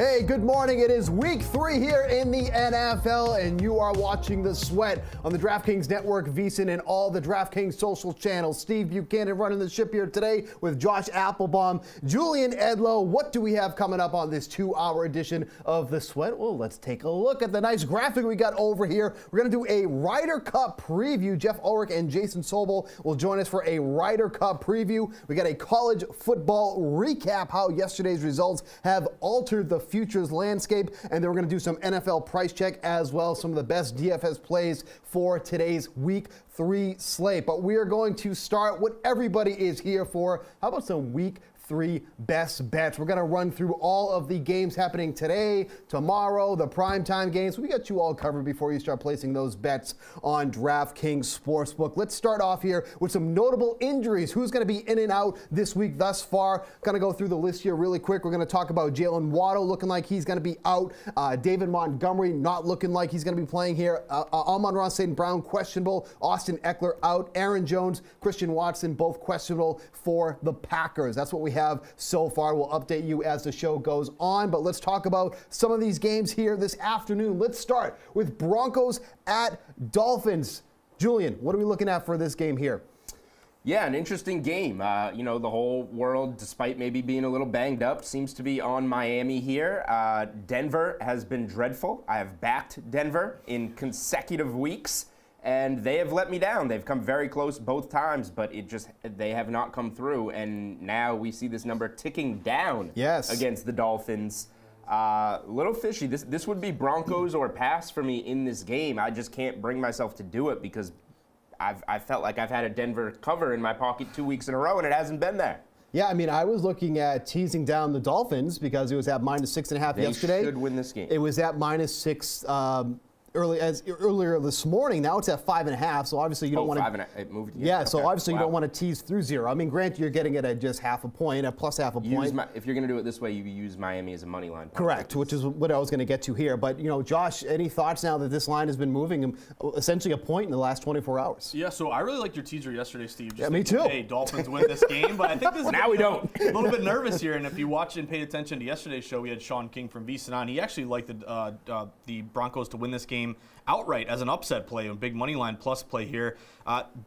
Hey, good morning. It is week 3 here in the NFL, and you are watching The Sweat on the DraftKings Network, VSiN, and all the DraftKings social channels. Steve Buchanan running the ship here today with Josh Applebaum, Julian Edlow. What do we have coming up on this 2-hour edition of The Sweat? Well, let's take a look at the nice graphic we got over here. We're going to do a Ryder Cup preview. Jeff Ulrich and Jason Sobel will join us for a Ryder Cup preview. We got a college football recap, how yesterday's results have altered the futures landscape, and then we're going to do some NFL price check as well, some of the best DFS plays for today's week 3 slate. But we are going to start what everybody is here for. How about some week 3 best bets? We're going to run through all of the games happening today, tomorrow, the primetime games. We got you all covered before you start placing those bets on DraftKings Sportsbook. Let's start off here with some notable injuries. Who's going to be in and out this week thus far? Going to go through the list here really quick. We're going to talk about Jalen Waddle looking like he's going to be out. David Montgomery not looking like he's going to be playing here. Amon-Ra St. Brown questionable. Austin Eckler out. Aaron Jones, Christian Watson both questionable for the Packers. That's what we have so far. We'll update you as the show goes on, but let's talk about some of these games here this afternoon. Let's start with Broncos at Dolphins. Julian, what are we looking at for this game here? Yeah, an interesting game. The whole world, despite maybe being a little banged up, seems to be on Miami here. Denver has been dreadful. I have backed Denver in consecutive weeks, and they have let me down. They've come very close both times, but they have not come through. And now we see this number ticking down against the Dolphins. Little fishy. This would be Broncos or pass for me in this game. I just can't bring myself to do it because I felt like I've had a Denver cover in my pocket 2 weeks in a row, and it hasn't been there. Yeah, I mean, I was looking at teasing down the Dolphins because it was at -6.5 yesterday. They should win this game. It was at -6 earlier this morning. Now it's at 5.5. So obviously you don't want to. 5.5. It moved. Yeah. So obviously you don't want to tease through 0. I mean, granted, you're getting it at just half a point, at plus half a point. If you're going to do it this way, you use Miami as a money line. Correct, which is what I was going to get to here. But Josh, any thoughts now that this line has been moving essentially a point in the last 24 hours? Yeah. So I really liked your teaser yesterday, Steve. Yeah, me too. Hey, Dolphins win this game, but I think this is now we don't. A little bit nervous here. And if you watched and paid attention to yesterday's show, we had Sean King from VSiN on. He actually liked the Broncos to win this game outright as an upset play, a big money line plus play here.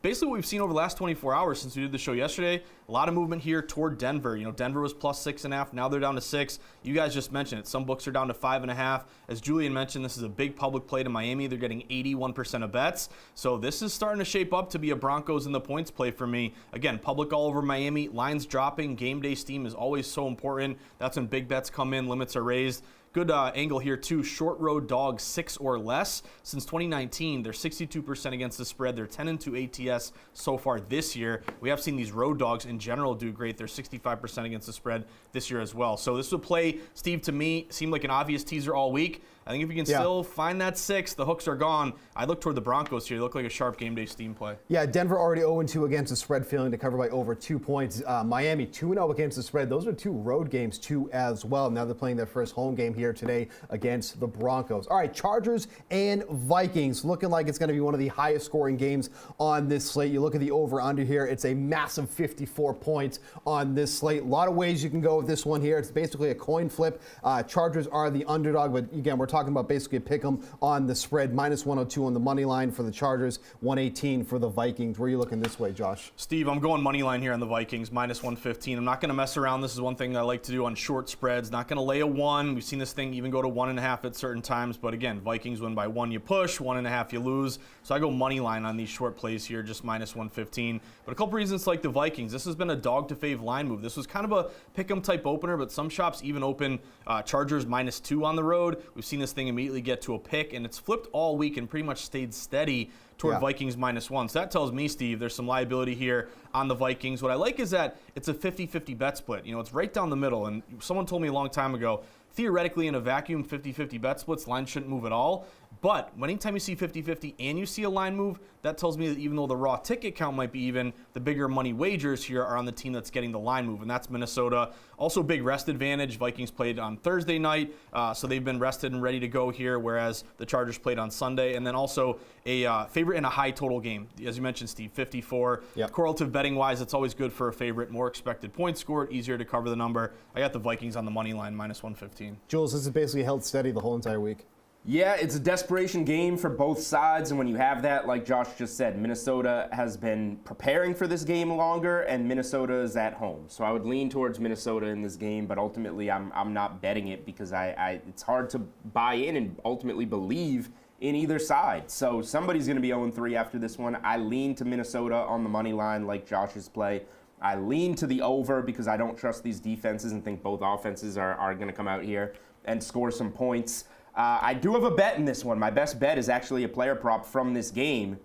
Basically what we've seen over the last 24 hours since we did the show yesterday, a lot of movement here toward Denver. Denver was plus 6.5. Now they're down to 6. You guys just mentioned it. Some books are down to 5.5. As Julian mentioned, this is a big public play to Miami. They're getting 81% of bets. So this is starting to shape up to be a Broncos in the points play for me. Again, public all over Miami. Lines dropping. Game day steam is always so important. That's when big bets come in. Limits are raised. Good angle here, too. Short road dogs 6 or less. Since 2019, they're 62% against the spread. They're 10-2 ATS so far this year. We have seen these road dogs in general do great. They're 65% against the spread this year as well. So this would play, Steve, to me, seemed like an obvious teaser all week. I think if you can still find that 6, the hooks are gone. I look toward the Broncos here. They look like a sharp game day steam play. Yeah, Denver already 0-2 against the spread, failing to cover by over 2 points. Miami 2-0 against the spread. Those are 2 road games, too, as well. Now they're playing their first home game here today against the Broncos. All right, Chargers and Vikings. Looking like it's going to be one of the highest scoring games on this slate. You look at the over-under here. It's a massive 54 points on this slate. A lot of ways you can go with this one here. It's basically a coin flip. Chargers are the underdog, but again, we're talking about basically a pick 'em on the spread. -102 on the money line for the Chargers, 118 for the Vikings. Where are you looking this way, Josh? Steve, I'm going money line here on the Vikings, -115. I'm not going to mess around. This is one thing I like to do on short spreads. Not going to lay a 1. We've seen this thing even go to 1.5 at certain times. But again, Vikings win by 1, you push, 1.5, you lose. So I go money line on these short plays here, just -115. But a couple reasons like the Vikings. This has been a dog to fave line move. This was kind of a pick 'em type opener, but some shops even open Chargers -2 on the road. We've seen this thing immediately get to a pick, and it's flipped all week and pretty much stayed steady toward Vikings -1. So that tells me, Steve, there's some liability here on the Vikings. What I like is that it's a 50-50 bet split. It's right down the middle, and someone told me a long time ago, theoretically in a vacuum, 50-50 bet splits, line shouldn't move at all. But anytime you see 50-50 and you see a line move, that tells me that even though the raw ticket count might be even, the bigger money wagers here are on the team that's getting the line move, and that's Minnesota. Also, big rest advantage. Vikings played on Thursday night, so they've been rested and ready to go here, whereas the Chargers played on Sunday. And then also a favorite in a high total game. As you mentioned, Steve, 54. Yep. Correlative betting-wise, it's always good for a favorite. More expected points scored, easier to cover the number. I got the Vikings on the money line, -115. Jules, this is basically held steady the whole entire week. Yeah, it's a desperation game for both sides, and when you have that, like Josh just said, Minnesota has been preparing for this game longer, and Minnesota is at home. So I would lean towards Minnesota in this game, but ultimately I'm not betting it because it's hard to buy in and ultimately believe in either side. So somebody's going to be 0-3 after this one. I lean to Minnesota on the money line like Josh's play. I lean to the over because I don't trust these defenses and think both offenses are going to come out here and score some points. I do have a bet in this one. My best bet is actually a player prop from this game,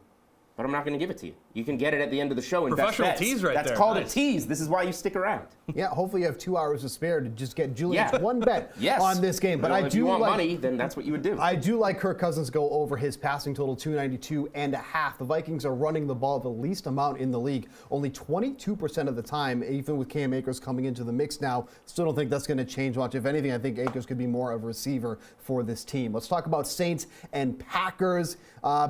but I'm not going to give it to you. You can get it at the end of the show in Professional best bets. tease right That's there. called Nice. a tease. This is why you stick around. Yeah, hopefully you have 2 hours to spare to just get Julian's Yeah. one bet Yes. on this game. But Well, I if do you want like money, then that's what you would do. I do like Kirk Cousins go over his passing total, 292.5. The Vikings are running the ball the least amount in the league, only 22% of the time, even with Cam Akers coming into the mix now. Still don't think that's going to change much. If anything, I think Akers could be more of a receiver for this team. Let's talk about Saints and Packers.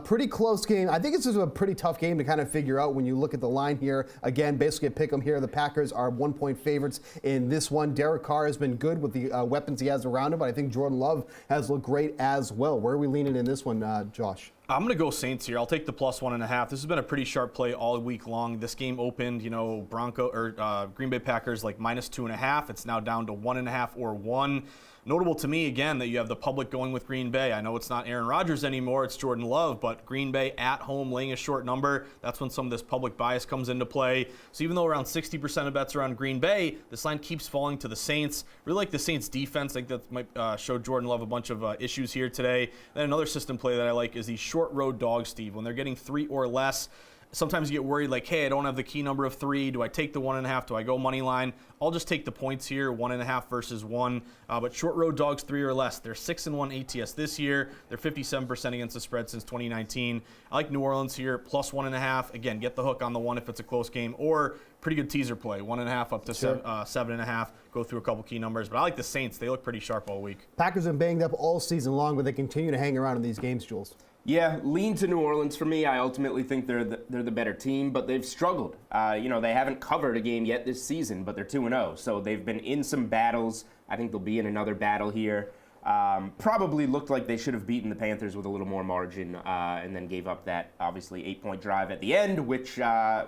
Pretty close game. I think this is a pretty tough game to kind of figure out when you look at the line here. Again, basically a pick 'em here. The Packers are 1-point favorites in this one. Derek Carr has been good with the weapons he has around him, but I think Jordan Love has looked great as well. Where are we leaning in this one, Josh? I'm going to go Saints here. I'll take the +1.5. This has been a pretty sharp play all week long. This game opened, Green Bay Packers like -2.5. It's now down to 1.5 or 1. Notable to me, again, that you have the public going with Green Bay. I know it's not Aaron Rodgers anymore, it's Jordan Love, but Green Bay at home laying a short number. That's when some of this public bias comes into play. So even though around 60% of bets are on Green Bay, this line keeps falling to the Saints. Really like the Saints defense. I think that might show Jordan Love a bunch of issues here today. Then another system play that I like is these short road dogs, Steve. When they're getting 3 or less, sometimes you get worried like, hey, I don't have the key number of 3. Do I take the 1.5? Do I go money line? I'll just take the points here, 1.5 versus 1. But short road dogs 3 or less. They're 6-1 ATS this year. They're 57% against the spread since 2019. I like New Orleans here, +1.5. Again, get the hook on the 1 if it's a close game, or pretty good teaser play, 1.5 up to 7.5. Go through a couple key numbers. But I like the Saints. They look pretty sharp all week. Packers have been banged up all season long, but they continue to hang around in these games, Jules. Yeah, lean to New Orleans for me. I ultimately think they're the better team, but they've struggled. They haven't covered a game yet this season, but they're 2-0. So they've been in some battles. I think they'll be in another battle here. Probably looked like they should have beaten the Panthers with a little more margin, and then gave up that, obviously, 8-point drive at the end, which had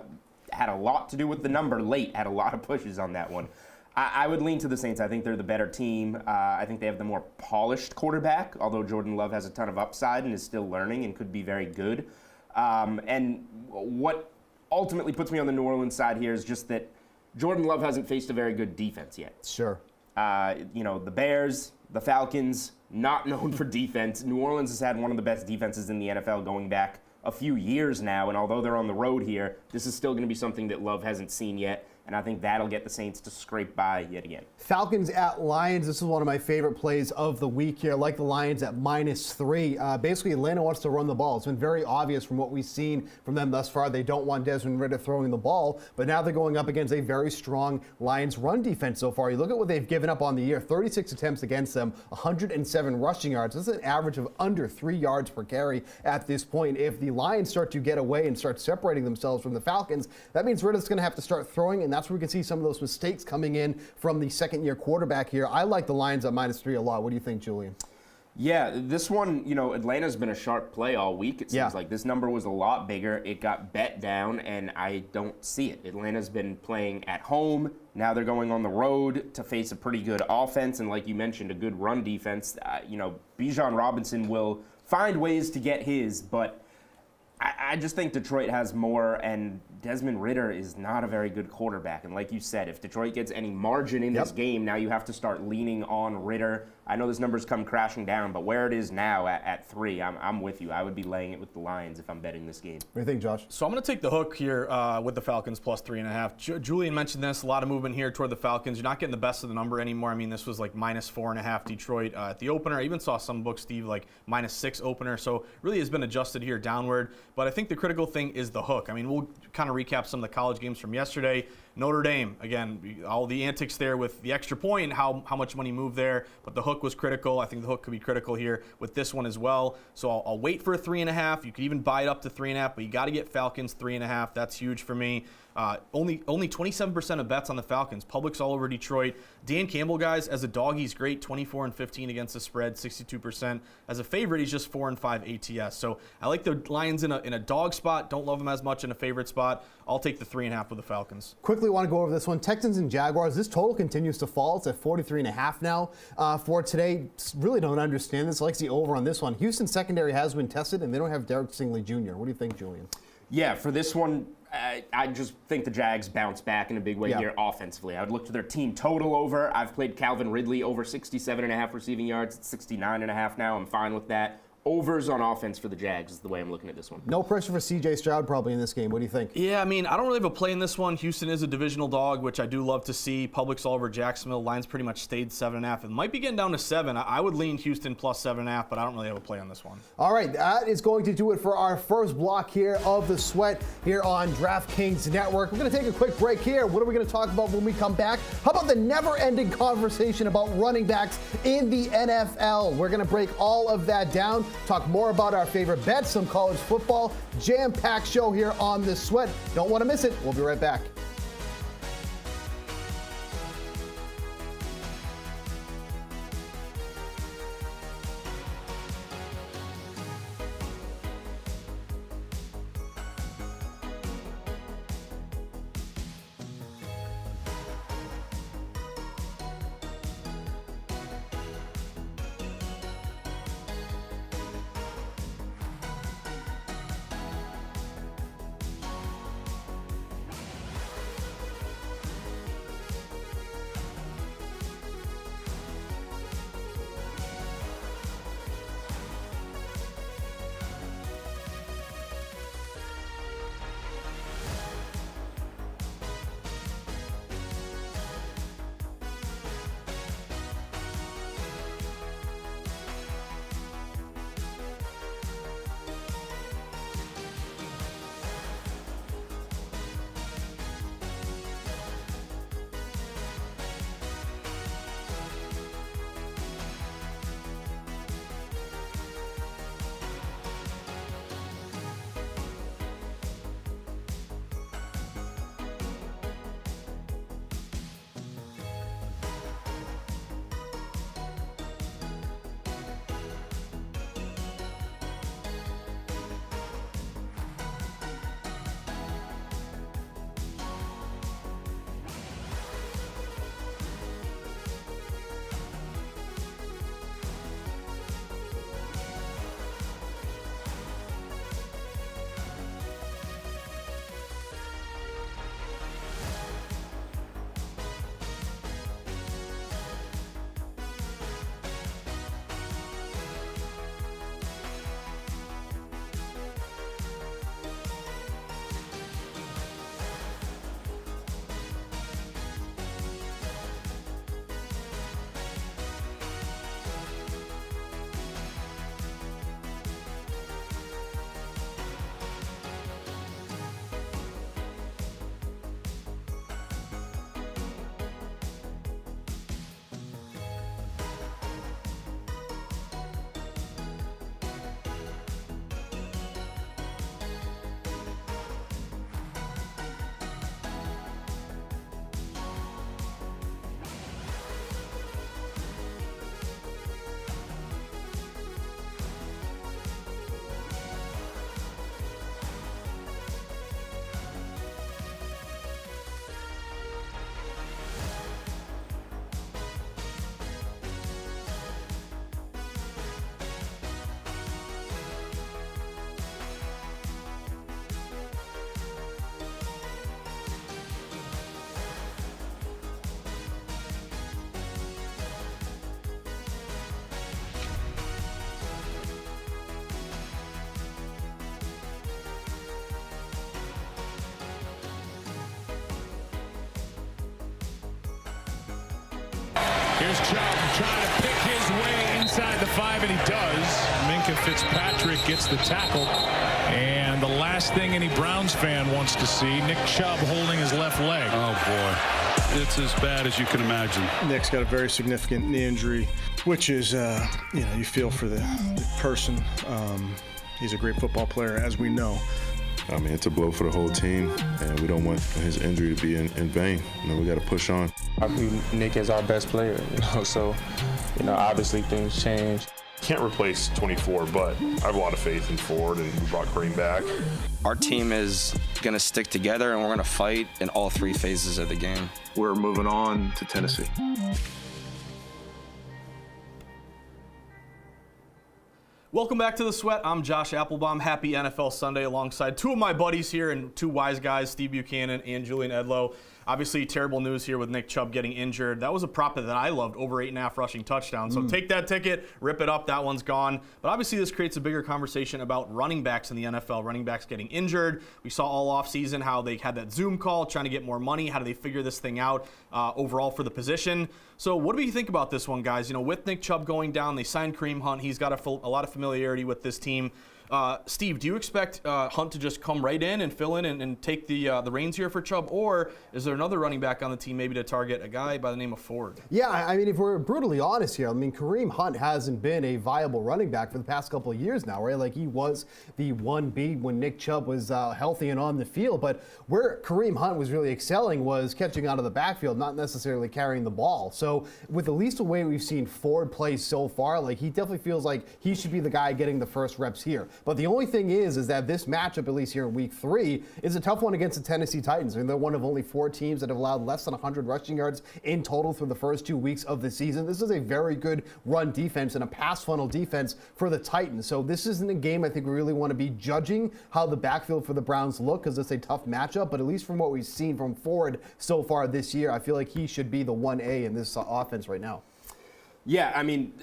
a lot to do with the number late, had a lot of pushes on that one. I would lean to the Saints. I think they're the better team. I think they have the more polished quarterback, although Jordan Love has a ton of upside and is still learning and could be very good. And what ultimately puts me on the New Orleans side here is just that Jordan Love hasn't faced a very good defense yet. Sure. The Bears, the Falcons, not known for defense. New Orleans has had one of the best defenses in the NFL going back a few years now, and although they're on the road here, this is still going to be something that Love hasn't seen yet. And I think that'll get the Saints to scrape by yet again. Falcons at Lions. This is one of my favorite plays of the week here. I like the Lions at -3. Basically, Atlanta wants to run the ball. It's been very obvious from what we've seen from them thus far. They don't want Desmond Ridder throwing the ball, but now they're going up against a very strong Lions run defense so far. You look at what they've given up on the year, 36 attempts against them, 107 rushing yards. This is an average of under 3 yards per carry at this point. If the Lions start to get away and start separating themselves from the Falcons, that means Ridder's going to have to start throwing, and that's where we can see some of those mistakes coming in from the second-year quarterback here. I like the Lions at -3 a lot. What do you think, Julian? Yeah, this one, Atlanta's been a sharp play all week. It seems like this number was a lot bigger. It got bet down, and I don't see it. Atlanta's been playing at home. Now they're going on the road to face a pretty good offense, and like you mentioned, a good run defense. Bijan Robinson will find ways to get his, but I just think Detroit has more, and Desmond Ridder is not a very good quarterback. And like you said, if Detroit gets any margin in this game, now you have to start leaning on Ridder. I know this number's come crashing down, but where it is now at 3, I'm with you. I would be laying it with the Lions if I'm betting this game. What do you think, Josh? So I'm going to take the hook here with the Falcons plus 3.5. Julian mentioned this, a lot of movement here toward the Falcons. You're not getting the best of the number anymore. I mean, this was like minus 4.5 Detroit at the opener. I even saw some books, Steve, like minus 6 opener. So really has been adjusted here downward. But I think the critical thing is the hook. I mean, we'll kind of recap some of the college games from yesterday. Notre Dame, again, all the antics there with the extra point and how much money moved there, but the hook was critical. I think the hook could be critical here with this one as well. So I'll wait for a 3.5. You could even buy it up to 3.5, but you got to get Falcons 3.5. That's huge for me. Only 27% of bets on the Falcons. Public's all over Detroit. Dan Campbell, guys, as a dog, he's great. 24-15 against the spread, 62%. As a favorite, he's just 4-5 ATS. So I like the Lions in a dog spot. Don't love them as much in a favorite spot. I'll take the 3.5 with the Falcons. Quickly want to go over this one. Texans and Jaguars. This total continues to fall. It's at 43.5 now for today. Really don't understand this. I like the over on this one. Houston secondary has been tested, and they don't have Derek Stingley Jr. What do you think, Julian? Yeah, for this one, I just think the Jags bounce back in a big way here offensively. I would look to their team total over. I've played Calvin Ridley over 67.5 receiving yards. It's 69.5 now. I'm fine with that. Overs on offense for the Jags is the way I'm looking at this one. No pressure for C.J. Stroud probably in this game. What do you think? Yeah, I mean, I don't really have a play in this one. Houston is a divisional dog, which I do love to see. Public's all over Jacksonville. Lines pretty much stayed 7.5. It might be getting down to 7. I would lean Houston plus 7.5, but I don't really have a play on this one. All right, that is going to do it for our first block here of the Sweat here on DraftKings Network. We're going to take a quick break here. What are we going to talk about when we come back? How about the never-ending conversation about running backs in the NFL? We're going to break all of that down, talk more about our favorite bets, some college football, jam-packed show here on The Sweat. Don't want to miss it. We'll be right back. Here's Chubb trying to pick his way inside the 5, and he does. Minkah Fitzpatrick gets the tackle. And the last thing any Browns fan wants to see, Nick Chubb holding his left leg. Oh, boy. It's as bad as you can imagine. Nick's got a very significant knee injury, which is, you feel for the person. He's a great football player, as we know. I mean, it's a blow for the whole team, and we don't want his injury to be in vain. We got to push on. I view Nick as our best player, so, obviously things change. Can't replace 24, but I have a lot of faith in Ford, and we brought Kareem back. Our team is going to stick together, and we're going to fight in all 3 phases of the game. We're moving on to Tennessee. Welcome back to The Sweat. I'm Josh Applebaum. Happy NFL Sunday alongside 2 of my buddies here and 2 wise guys, Steve Buchanan and Julian Edlow. Obviously, terrible news here with Nick Chubb getting injured. That was a prop that I loved, over 8.5 rushing touchdowns. So take that ticket, rip it up, that one's gone. But obviously, this creates a bigger conversation about running backs in the NFL, running backs getting injured. We saw all offseason how they had that Zoom call trying to get more money. How do they figure this thing out overall for the position? So what do you think about this one, guys? With Nick Chubb going down, they signed Kareem Hunt. He's got a lot of familiarity with this team. Steve, do you expect Hunt to just come right in and fill in and take the reins here for Chubb, or is there another running back on the team maybe to target a guy by the name of Ford? Yeah, I mean, if we're brutally honest here, I mean, Kareem Hunt hasn't been a viable running back for the past couple of years now, right? Like, he was the 1B when Nick Chubb was healthy and on the field, but where Kareem Hunt was really excelling was catching out of the backfield, not necessarily carrying the ball. So with at least the way we've seen Ford play so far, like, he definitely feels like he should be the guy getting the first reps here. But the only thing is that this matchup, at least here in week 3, is a tough one against the Tennessee Titans. I mean, they're one of only 4 teams that have allowed less than 100 rushing yards in total through the first 2 weeks of the season. This is a very good run defense and a pass funnel defense for the Titans. So this isn't a game I think we really want to be judging how the backfield for the Browns look, because it's a tough matchup. But at least from what we've seen from Ford so far this year, I feel like he should be the 1A in this offense right now. Yeah, I mean,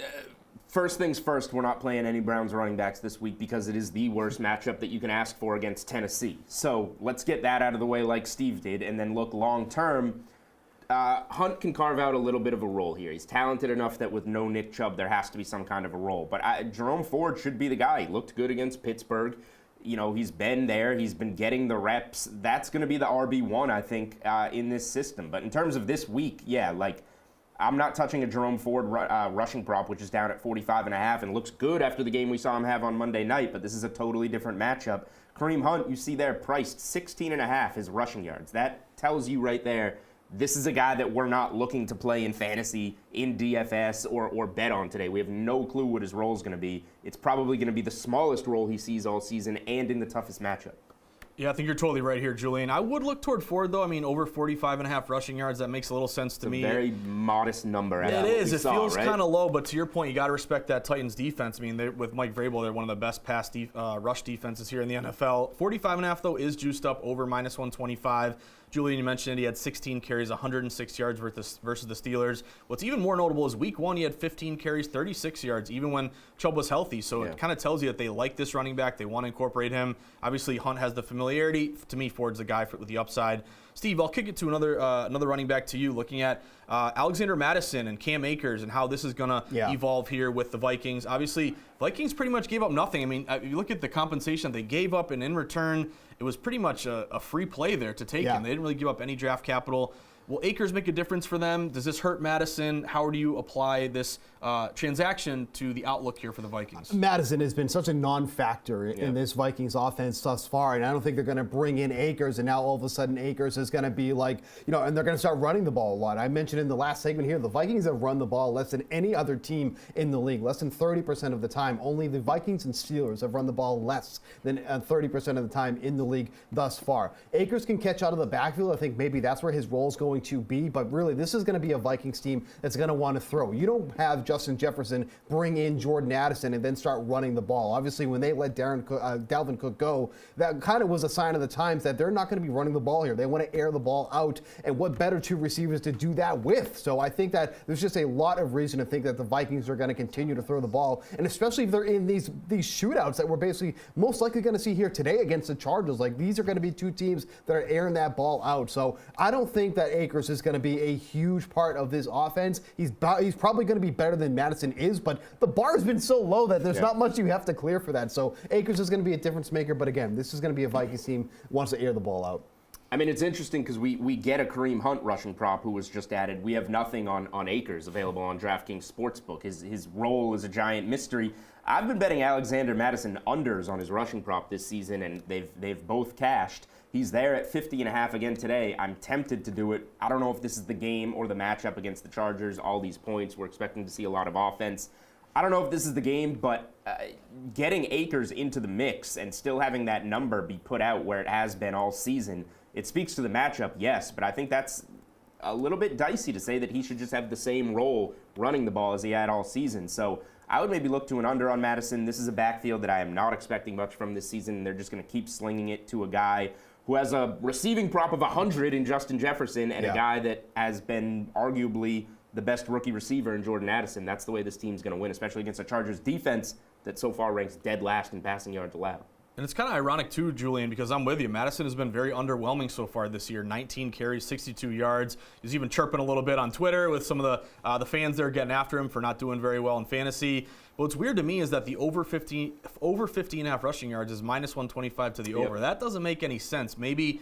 first things first, we're not playing any Browns running backs this week because it is the worst matchup that you can ask for against Tennessee. So let's get that out of the way like Steve did, and then look long term. Hunt can carve out a little bit of a role here. He's talented enough that with no Nick Chubb, there has to be some kind of a role. But Jerome Ford should be the guy. He looked good against Pittsburgh. He's been there. He's been getting the reps. That's going to be the RB1, I think, in this system. But in terms of this week, yeah, I'm not touching a Jerome Ford rushing prop, which is down at 45.5 and looks good after the game we saw him have on Monday night, but this is a totally different matchup. Kareem Hunt, you see there, priced 16.5 his rushing yards. That tells you right there, this is a guy that we're not looking to play in fantasy, in DFS, or bet on today. We have no clue what his role is going to be. It's probably going to be the smallest role he sees all season and in the toughest matchup. Yeah, I think you're totally right here, Julian. I would look toward Ford, though. I mean, over 45.5 rushing yards, that makes a little sense to me. It's a very modest number. It is. It feels kind of low, but to your point, you got to respect that Titans defense. I mean, with Mike Vrabel, they're one of the best pass rush defenses here in the NFL. 45.5, though, is juiced up over minus 125. Julian, you mentioned it. He had 16 carries, 106 yards versus the Steelers. What's even more notable is week 1, he had 15 carries, 36 yards, even when Chubb was healthy. So it kind of tells you that they like this running back. They want to incorporate him. Obviously, Hunt has the familiarity. To me, Ford's the guy with the upside. Steve, I'll kick it to another running back to you, looking at Alexander Mattison and Cam Akers and how this is going to evolve here with the Vikings. Obviously, Vikings pretty much gave up nothing. I mean, you look at the compensation they gave up, and in return, it was pretty much a free play there to take him. They didn't really give up any draft capital. Will Akers make a difference for them? Does this hurt Madison? How do you apply this transaction to the outlook here for the Vikings? Madison has been such a non-factor in this Vikings offense thus far, and I don't think they're going to bring in Akers, and now all of a sudden Akers is going to be like, and they're going to start running the ball a lot. I mentioned in the last segment here, the Vikings have run the ball less than any other team in the league, less than 30% of the time. Only the Vikings and Steelers have run the ball less than 30% of the time in the league thus far. Akers can catch out of the backfield. I think maybe that's where his role is going to be, but really this is going to be a Vikings team that's going to want to throw. You don't have Justin Jefferson bring in Jordan Addison and then start running the ball. Obviously, when they let Dalvin Cook go, that kind of was a sign of the times that they're not going to be running the ball here. They want to air the ball out, and what better 2 receivers to do that with? So I think that there's just a lot of reason to think that the Vikings are going to continue to throw the ball, and especially if they're in these shootouts that we're basically most likely going to see here today against the Chargers. Like, these are going to be 2 teams that are airing that ball out. So I don't think that Akers is going to be a huge part of this offense. He's probably going to be better than Madison is, but the bar has been so low that there's not much you have to clear for that. So Akers is going to be a difference maker, but again, this is going to be a Vikings team who wants to air the ball out. I mean, it's interesting because we get a Kareem Hunt rushing prop who was just added. We have nothing on Akers available on DraftKings Sportsbook. His role is a giant mystery. I've been betting Alexander Madison unders on his rushing prop this season, and they've both cashed. He's there at 50.5 again today. I'm tempted to do it. I don't know if this is the game or the matchup against the Chargers. All these points, we're expecting to see a lot of offense. I don't know if this is the game, but getting Akers into the mix and still having that number be put out where it has been all season, it speaks to the matchup, yes, but I think that's a little bit dicey to say that he should just have the same role running the ball as he had all season. So I would maybe look to an under on Madison. This is a backfield that I am not expecting much from this season. They're just going to keep slinging it to a guy who has a receiving prop of 100 in Justin Jefferson and a guy that has been arguably the best rookie receiver in Jordan Addison. That's the way this team's going to win, especially against a Chargers defense that so far ranks dead last in passing yards allowed. And it's kind of ironic, too, Julian, because I'm with you. Madison has been very underwhelming so far this year. 19 carries, 62 yards. He's even chirping a little bit on Twitter with some of the fans there getting after him for not doing very well in fantasy. But what's weird to me is that the over 50.5 rushing yards is minus 125 to the over. That doesn't make any sense. Maybe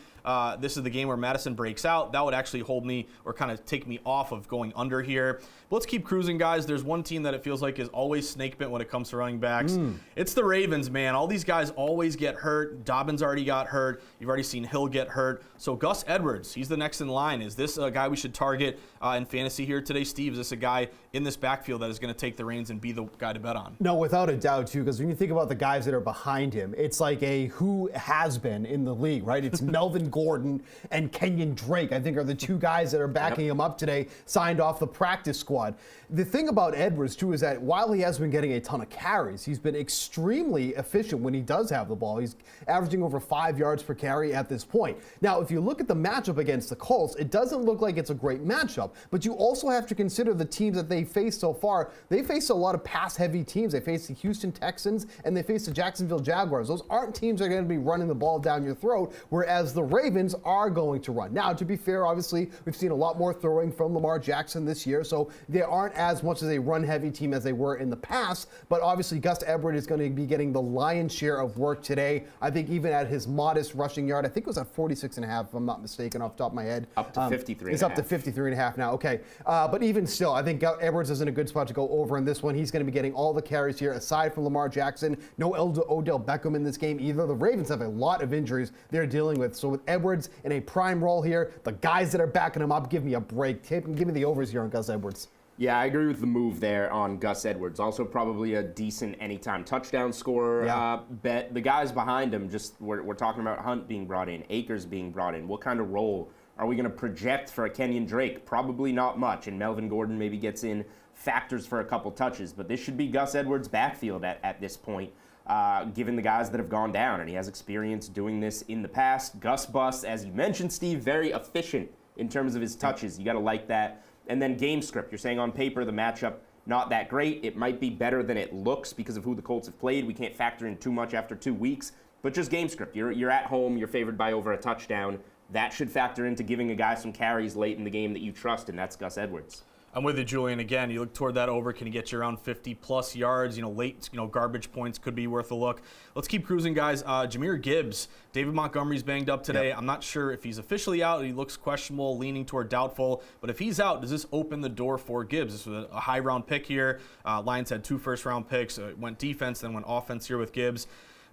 this is the game where Madison breaks out. That would actually hold me or kind of take me off of going under here. But let's keep cruising, guys. There's one team that it feels like is always snake bit when it comes to running backs. It's the Ravens, man. All these guys always get hurt. Dobbins already got hurt. You've already seen Hill get hurt. So Gus Edwards, he's the next in line. Is this a guy we should target in fantasy here today, Steve? Is this a guy in this backfield that is going to take the reins and be the guy to bet on? No, without a doubt, too, because when you think about the guys that are behind him, it's like a who has been in the league, right? It's Melvin Gordon and Kenyon Drake, I think, are the two guys that are backing him up today, signed off the practice squad. The thing about Edwards, too, is that while he has been getting a ton of carries, he's been extremely efficient when he does have the ball. He's averaging over 5 yards per carry at this point. Now, if you look at the matchup against the Colts, it doesn't look like it's a great matchup, but you also have to consider the teams that they faced so far. They faced a lot of pass-heavy teams. They faced the Houston Texans and they faced the Jacksonville Jaguars. Those aren't teams that are going to be running the ball down your throat, whereas the Ravens are going to run. Now, to be fair, obviously, we've seen a lot more throwing from Lamar Jackson this year, so they aren't as much as a run-heavy team as they were in the past, but obviously Gus Edwards is going to be getting the lion's share of work today. I think even at his modest rushing yard, I think it was at 46.5, if I'm not mistaken, off the top of my head. Up to 53.5. It's up to 53.5 now, okay. But even still, I think Edwards is in a good spot to go over in this one. He's going to be getting all the carries here, aside from Lamar Jackson. No Odell Beckham in this game either. The Ravens have a lot of injuries they're dealing with. So with Edwards in a prime role here, the guys that are backing him up, give me a break. Give me the overs here on Gus Edwards. Yeah, I agree with the move there on Gus Edwards. Also probably a decent anytime touchdown scorer bet. The guys behind him, we're talking about Hunt being brought in, Akers being brought in. What kind of role are we going to project for a Kenyon Drake? Probably not much, and Melvin Gordon maybe gets in, factors for a couple touches. But this should be Gus Edwards' backfield at this point, given the guys that have gone down, and he has experience doing this in the past. Gus Bus, as you mentioned, Steve, very efficient in terms of his touches. You got to like that. And then game script. You're saying on paper the matchup not that great. It might be better than it looks because of who the Colts have played. We can't factor in too much after 2 weeks. But just game script. You're at home. You're favored by over a touchdown. That should factor into giving a guy some carries late in the game that you trust, and that's Gus Edwards. I'm with you, Julian. Again, you look toward that over. Can he get you around 50-plus yards? Late, garbage points could be worth a look. Let's keep cruising, guys. Jahmyr Gibbs. David Montgomery's banged up today. I'm not sure if he's officially out. He looks questionable, leaning toward doubtful. But if he's out, does this open the door for Gibbs? This was a high-round pick here. Lions had 2 first-round picks. Went defense, then went offense here with Gibbs.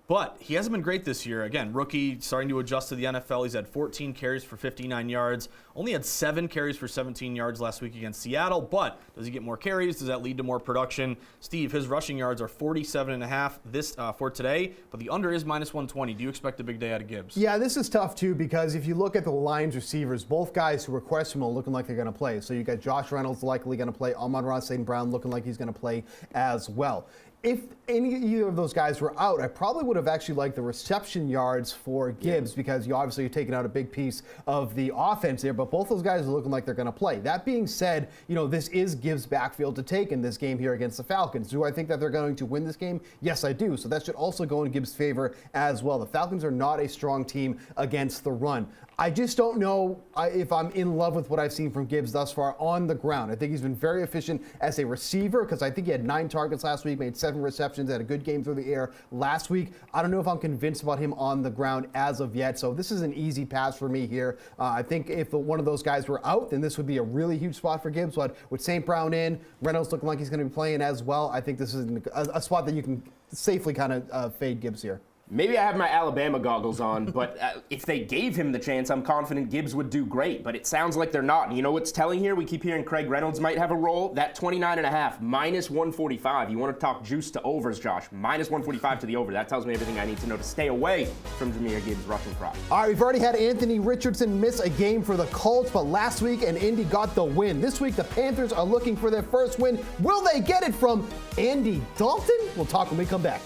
But he hasn't been great this year. Again, rookie, starting to adjust to the NFL. He's had 14 carries for 59 yards. Only had 7 carries for 17 yards last week against Seattle. But does he get more carries? Does that lead to more production? Steve, his rushing yards are 47.5 for today, but the under is minus 120. Do you expect a big day out of Gibbs? Yeah, this is tough, too, because if you look at the Lions receivers, both guys who are questionable looking like they're going to play. So you got Josh Reynolds likely going to play, Amon-Ra St. Brown looking like he's going to play as well. If either of those guys were out, I probably would have actually liked the reception yards for Gibbs because you obviously are taking out a big piece of the offense there, but both those guys are looking like they're going to play. That being said, this is Gibbs' backfield to take in this game here against the Falcons. Do I think that they're going to win this game? Yes, I do. So that should also go in Gibbs' favor as well. The Falcons are not a strong team against the run. I just don't know if I'm in love with what I've seen from Gibbs thus far on the ground. I think he's been very efficient as a receiver because I think he had 9 targets last week, made 7 receptions, had a good game through the air last week. I don't know if I'm convinced about him on the ground as of yet, so this is an easy pass for me here. I think if one of those guys were out, then this would be a really huge spot for Gibbs, but with St. Brown in, Reynolds looking like he's going to be playing as well, I think this is a spot that you can safely kind of fade Gibbs here. Maybe I have my Alabama goggles on, but if they gave him the chance, I'm confident Gibbs would do great. But it sounds like they're not. And you know what's telling here? We keep hearing Craig Reynolds might have a role. That 29.5, minus 145. You want to talk juice to overs, Josh. Minus 145 to the over. That tells me everything I need to know to stay away from Jahmyr Gibbs' rushing prop. All right, we've already had Anthony Richardson miss a game for the Colts, but last week and Indy got the win. This week, the Panthers are looking for their first win. Will they get it from Andy Dalton? We'll talk when we come back.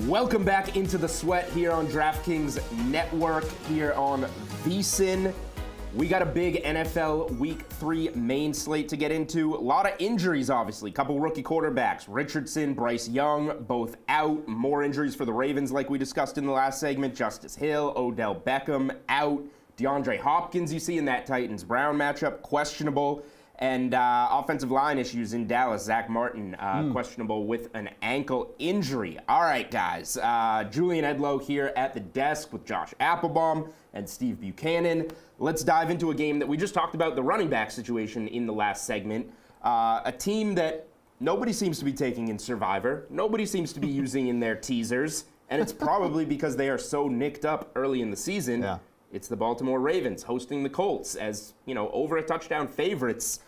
Welcome back into the sweat here on DraftKings Network, here on VSiN. We got a big NFL Week 3 main slate to get into. A lot of injuries, obviously. Couple rookie quarterbacks, Richardson, Bryce Young, both out. More injuries for the Ravens, like we discussed in the last segment. Justice Hill, Odell Beckham, out. DeAndre Hopkins, you see in that Titans-Brown matchup, questionable. And offensive line issues in Dallas. Zach Martin, questionable with an ankle injury. All right, guys. Julian Edlow here at the desk with Josh Applebaum and Steve Buchanan. Let's dive into a game that we just talked about, the running back situation in the last segment. A team that nobody seems to be taking in Survivor. Nobody seems to be using in their teasers. And it's probably because they are so nicked up early in the season. Yeah. It's the Baltimore Ravens hosting the Colts as, over a touchdown favorites.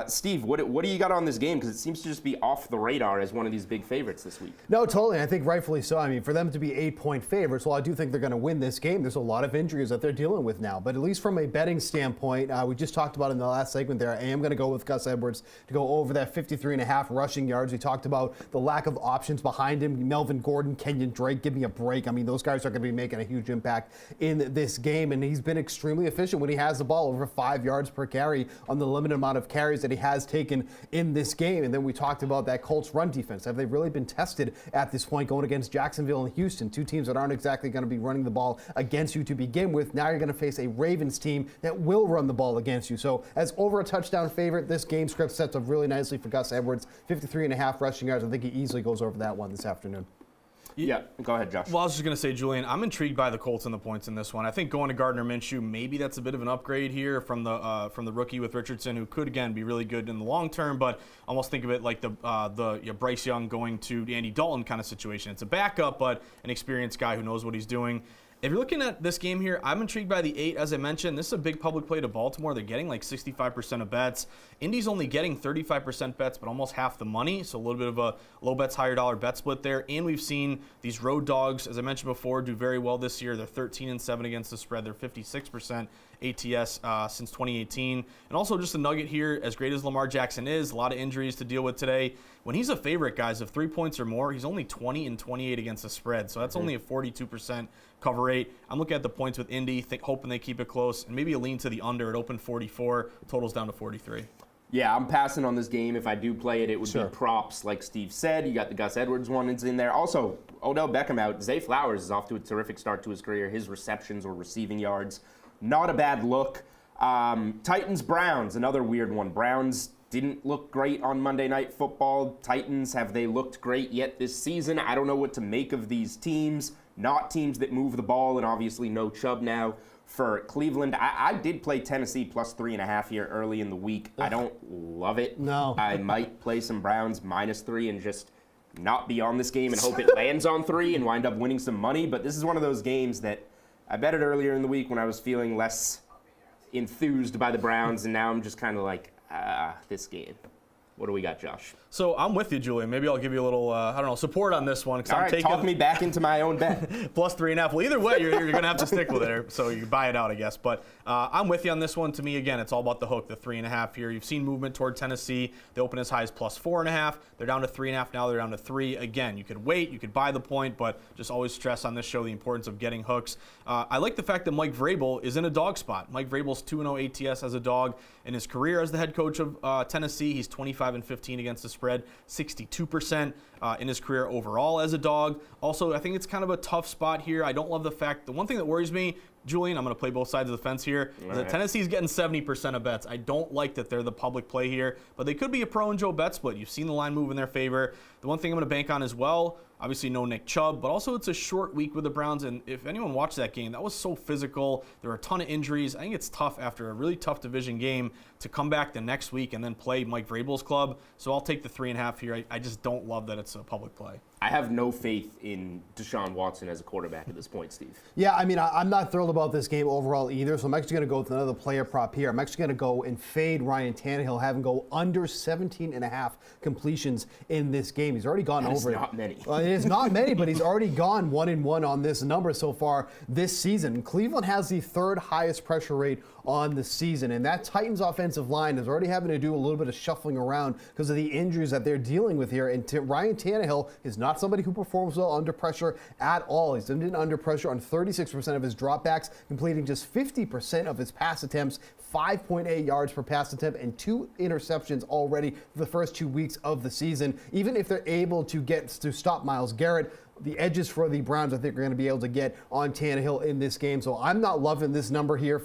Steve, what do you got on this game? Because it seems to just be off the radar as one of these big favorites this week. No, totally. I think rightfully so. I mean, for them to be 8-point favorites, well, I do think they're going to win this game. There's a lot of injuries that they're dealing with now. But at least from a betting standpoint, we just talked about in the last segment there, I am going to go with Gus Edwards to go over that 53.5 rushing yards. We talked about the lack of options behind him. Melvin Gordon, Kenyon Drake, give me a break. I mean, those guys are going to be making a huge impact in this game. And he's been extremely efficient when he has the ball, over 5 yards per carry on the limited amount of carries that he has taken in this game. And then we talked about that Colts run defense. Have they really been tested at this point going against Jacksonville and Houston, two teams that aren't exactly going to be running the ball against you to begin with? Now you're going to face a Ravens team that will run the ball against you. So as over a touchdown favorite, this game script sets up really nicely for Gus Edwards. 53.5 rushing yards. I think he easily goes over that one this afternoon. Yeah, go ahead, Josh. Well, I was just going to say, Julian, I'm intrigued by the Colts and the points in this one. I think going to Gardner Minshew, maybe that's a bit of an upgrade here from the rookie with Richardson, who could, again, be really good in the long term, but almost think of it like the Bryce Young going to Andy Dalton kind of situation. It's a backup, but an experienced guy who knows what he's doing. If you're looking at this game here, I'm intrigued by the 8. As I mentioned, this is a big public play to Baltimore. They're getting like 65% of bets. Indy's only getting 35% bets, but almost half the money. So a little bit of a low bets, higher dollar bet split there. And we've seen these road dogs, as I mentioned before, do very well this year. They're 13-7 against the spread. They're 56% ATS since 2018. And also just a nugget here, as great as Lamar Jackson is, a lot of injuries to deal with today. When he's a favorite, guys, of 3 points or more, he's only 20-28 against the spread. So that's only a 42% cover rate. I'm looking at the points with Indy, hoping they keep it close, and maybe a lean to the under. It opened 44, totals down to 43. Yeah, I'm passing on this game. If I do play it, it would be props, like Steve said. You got the Gus Edwards one is in there. Also, Odell Beckham out. Zay Flowers is off to a terrific start to his career. His receptions or receiving yards, not a bad look. Titans-Browns, another weird one. Browns didn't look great on Monday Night Football. Titans, have they looked great yet this season? I don't know what to make of these teams. Not teams that move the ball, and obviously no Chubb now for Cleveland. I did play Tennessee plus 3.5 here early in the week. I don't love it. No. I might play some Browns -3 and just not be on this game and hope it lands on 3 and wind up winning some money. But this is one of those games that I bet it earlier in the week when I was feeling less enthused by the Browns, and now I'm just kind of like, this game. What do we got, Josh? So I'm with you, Julian. Maybe I'll give you a little, support on this one. All right, talk me back into my own bet. Plus 3.5. Well, either way, you're going to have to stick with it, so you can buy it out, I guess. But I'm with you on this one. To me, again, it's all about the hook, the 3.5 here. You've seen movement toward Tennessee. They open as high as plus 4.5. They're down to 3.5 now. They're down to 3. Again, you could wait. You could buy the point, but just always stress on this show the importance of getting hooks. I like the fact that Mike Vrabel is in a dog spot. Mike Vrabel's 2-0 ATS as a dog. In his career as the head coach of Tennessee, he's 25-15 against the spread, 62% in his career overall as a dog. Also, I think it's kind of a tough spot here. I don't love the fact, the one thing that worries me, Julian, I'm going to play both sides of the fence here, is that Tennessee's getting 70% of bets. I don't like that they're the public play here, but they could be a pro and Joe bet split. You've seen the line move in their favor. The one thing I'm going to bank on as well, obviously no Nick Chubb, but also it's a short week with the Browns, and if anyone watched that game, that was so physical. There were a ton of injuries. I think it's tough after a really tough division game to come back the next week and then play Mike Vrabel's club, so I'll take the 3.5 here. I just don't love that it's a public play. I have no faith in Deshaun Watson as a quarterback at this point, Steve. Yeah, I mean, I'm not thrilled about this game overall either, so I'm actually going to go with another player prop here. I'm actually going to go and fade Ryan Tannehill, have him go under 17.5 completions in this game. He's already gone over it. It's not many. It is not many, but he's already gone 1-1 on this number so far this season. Cleveland has the third highest pressure rate on the season, and that Titans offensive line is already having to do a little bit of shuffling around because of the injuries that they're dealing with here. And Ryan Tannehill is not somebody who performs well under pressure at all. He's been under pressure on 36% of his dropbacks, completing just 50% of his pass attempts, 5.8 yards per pass attempt, and 2 interceptions already for the first 2 weeks of the season. Even if they're able to stop Myles Garrett, the edges for the Browns, I think, are going to be able to get on Tannehill in this game. So I'm not loving this number here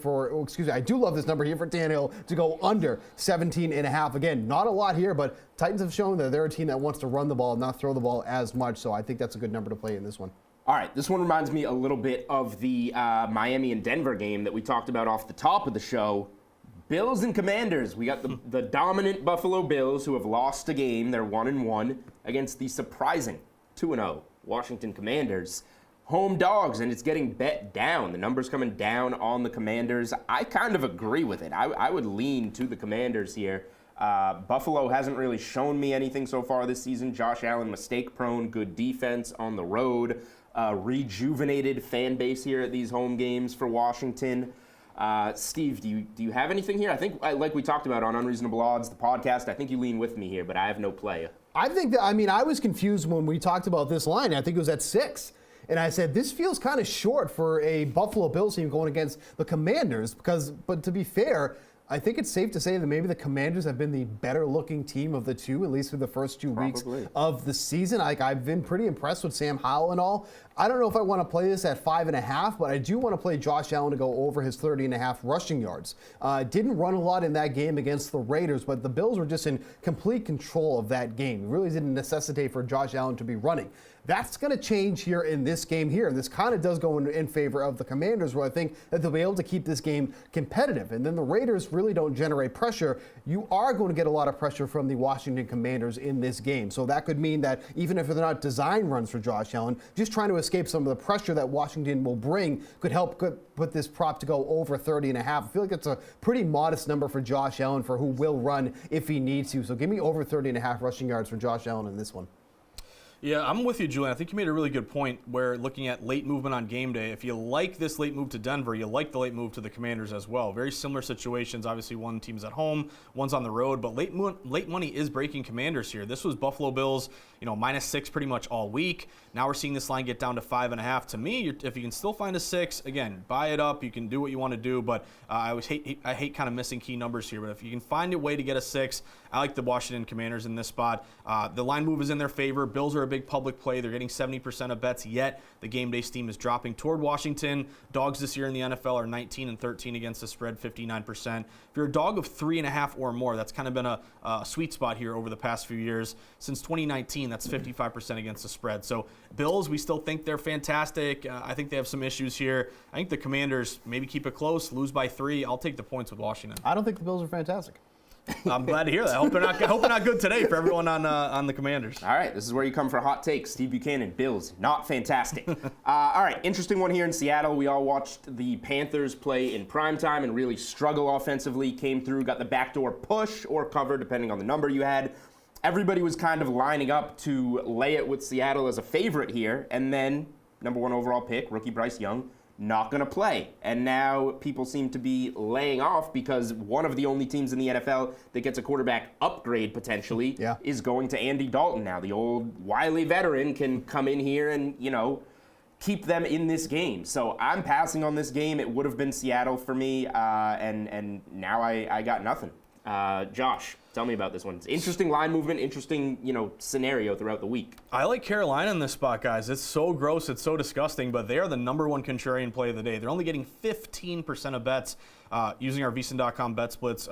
I do love this number here for Tannehill to go under 17.5. Again, not a lot here, but Titans have shown that they're a team that wants to run the ball, not throw the ball as much. So I think that's a good number to play in this one. All right, this one reminds me a little bit of the Miami and Denver game that we talked about off the top of the show. Bills and Commanders. We got the dominant Buffalo Bills who have lost a game. They're 1-1 against the surprising 2-0 Washington Commanders. Home dogs, and it's getting bet down. The number's coming down on the Commanders. I kind of agree with it. I would lean to the Commanders here. Buffalo hasn't really shown me anything so far this season. Josh Allen, mistake-prone, good defense on the road. Rejuvenated fan base here at these home games for Washington. Steve, do you have anything here? I think, like we talked about on Unreasonable Odds, the podcast, I think you lean with me here, but I have no play. I think that, I was confused when we talked about this line. I think it was at 6. And I said, this feels kind of short for a Buffalo Bills team going against the Commanders but to be fair, I think it's safe to say that maybe the Commanders have been the better looking team of the two, at least for the first 2 weeks of the season. I've been pretty impressed with Sam Howell and all. I don't know if I want to play this at 5.5, but I do want to play Josh Allen to go over his 30.5 rushing yards. Didn't run a lot in that game against the Raiders, but the Bills were just in complete control of that game. It really didn't necessitate for Josh Allen to be running. That's going to change here in this game here. And this kind of does go in favor of the Commanders, where I think that they'll be able to keep this game competitive. And then the Raiders really don't generate pressure. You are going to get a lot of pressure from the Washington Commanders in this game. So that could mean that even if they're not design runs for Josh Allen, just trying to escape some of the pressure that Washington will bring could help put this prop to go over 30.5. I feel like it's a pretty modest number for Josh Allen for who will run if he needs to. So give me over 30.5 rushing yards for Josh Allen in this one. Yeah, I'm with you, Julian. I think you made a really good point where looking at late movement on game day, if you like this late move to Denver, you like the late move to the Commanders as well. Very similar situations. Obviously, one team's at home, one's on the road, but late money is breaking Commanders here. This was Buffalo Bills, -6 pretty much all week. Now we're seeing this line get down to 5.5. To me, if you can still find a 6, again, buy it up. You can do what you want to do, but I hate kind of missing key numbers here. But if you can find a way to get a 6, I like the Washington Commanders in this spot. The line move is in their favor. Bills are a big public play. They're getting 70% of bets, yet the game day steam is dropping toward Washington. Dogs this year in the NFL are 19-13 against the spread, 59%. If you're a dog of 3.5 or more, that's kind of been a sweet spot here over the past few years. Since 2019, that's 55% against the spread. So Bills, we still think they're fantastic. I think they have some issues here. I think the Commanders maybe keep it close, lose by 3. I'll take the points with Washington. I don't think the Bills are fantastic. I'm glad to hear that. I hope they're not good today for everyone on the Commanders. All right, this is where you come for hot takes. Steve Buchanan, Bills, not fantastic. All right, interesting one here in Seattle. We all watched the Panthers play in primetime and really struggle offensively. Came through, got the backdoor push or cover, depending on the number you had. Everybody was kind of lining up to lay it with Seattle as a favorite here. And then, number 1 overall pick, rookie Bryce Young, not going to play. And now people seem to be laying off because one of the only teams in the NFL that gets a quarterback upgrade potentially is going to Andy Dalton now. The old wily veteran can come in here and, keep them in this game. So I'm passing on this game. It would have been Seattle for me, and now I got nothing. Josh, tell me about this one. It's interesting line movement, interesting, scenario throughout the week. I like Carolina in this spot, guys. It's so gross, it's so disgusting, but they are the number 1 contrarian play of the day. They're only getting 15% of bets using our VSiN.com bet splits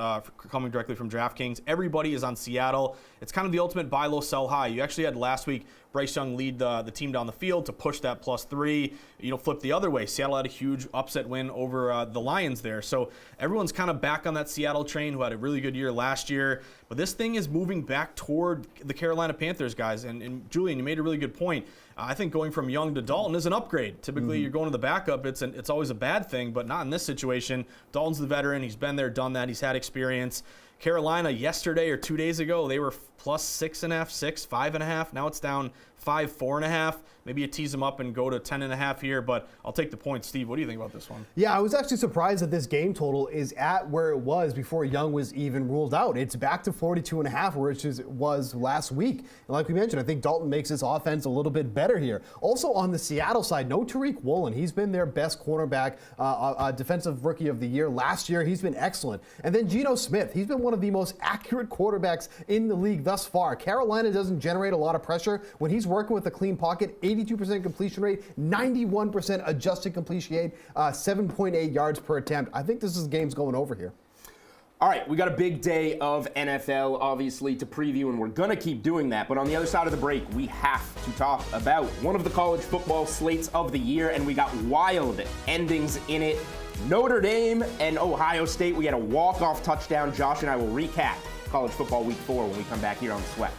coming directly from DraftKings. Everybody is on Seattle. It's kind of the ultimate buy low, sell high. You actually had last week Bryce Young lead the team down the field to push that +3. Flip the other way. Seattle had a huge upset win over the Lions there. So everyone's kind of back on that Seattle train, who had a really good year last year. But this thing is moving back toward the Carolina Panthers, guys. And Julian, you made a really good point. I think going from Young to Dalton is an upgrade. Typically, you're going to the backup. It's always a bad thing, but not in this situation. Dalton's the veteran. He's been there, done that. He's had experience. Carolina yesterday or 2 days ago, they were +6.5, 6, 5.5. Now it's down 5, 4.5. Maybe you tease them up and go to 10.5 here, but I'll take the point. Steve, what do you think about this one? Yeah, I was actually surprised that this game total is at where it was before Young was even ruled out. It's back to 42.5, which was last week. And like we mentioned, I think Dalton makes his offense a little bit better here. Also on the Seattle side, no Tariq Woolen. He's been their best cornerback, defensive rookie of the year. Last year, he's been excellent. And then Geno Smith, he's been one of the most accurate quarterbacks in the league thus far. Carolina doesn't generate a lot of pressure. When he's working with a clean pocket, 82% completion rate, 91% adjusted completion rate, 7.8 yards per attempt. I think this game's going over here. All right, we got a big day of NFL, obviously, to preview, and we're going to keep doing that. But on the other side of the break, we have to talk about one of the college football slates of the year, and we got wild endings in it. Notre Dame and Ohio State, we had a walk-off touchdown. Josh and I will recap college football week 4 when we come back here on The Sweat.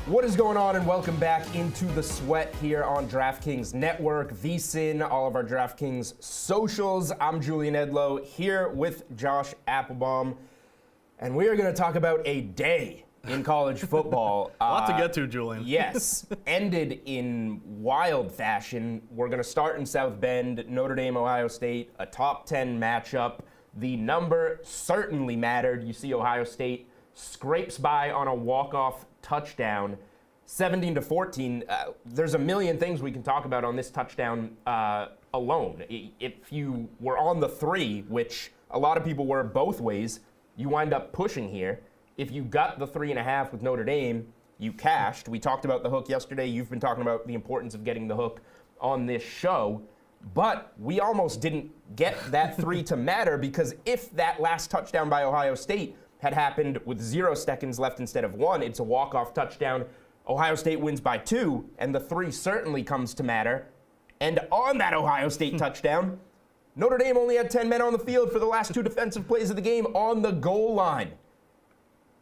What is going on, and welcome back into the sweat here on DraftKings Network, VSiN, all of our DraftKings socials. I'm Julian Edlow here with Josh Applebaum, and we are going to talk about a day in college football. A lot to get to, Julian. Yes, ended in wild fashion. We're going to start in South Bend, Notre Dame, Ohio State, a top 10 matchup. The number certainly mattered. You see Ohio State scrapes by on a walk-off touchdown, 17-14. There's a million things we can talk about on this touchdown alone. If you were on the 3, which a lot of people were both ways, you wind up pushing here. If you got the 3.5 with Notre Dame, you cashed. We talked about the hook yesterday. You've been talking about the importance of getting the hook on this show. But we almost didn't get that 3 to matter, because if that last touchdown by Ohio State had happened with 0 seconds left instead of 1, it's a walk-off touchdown. Ohio State wins by 2, and the 3 certainly comes to matter. And on that Ohio State touchdown, Notre Dame only had 10 men on the field for the last 2 defensive plays of the game on the goal line.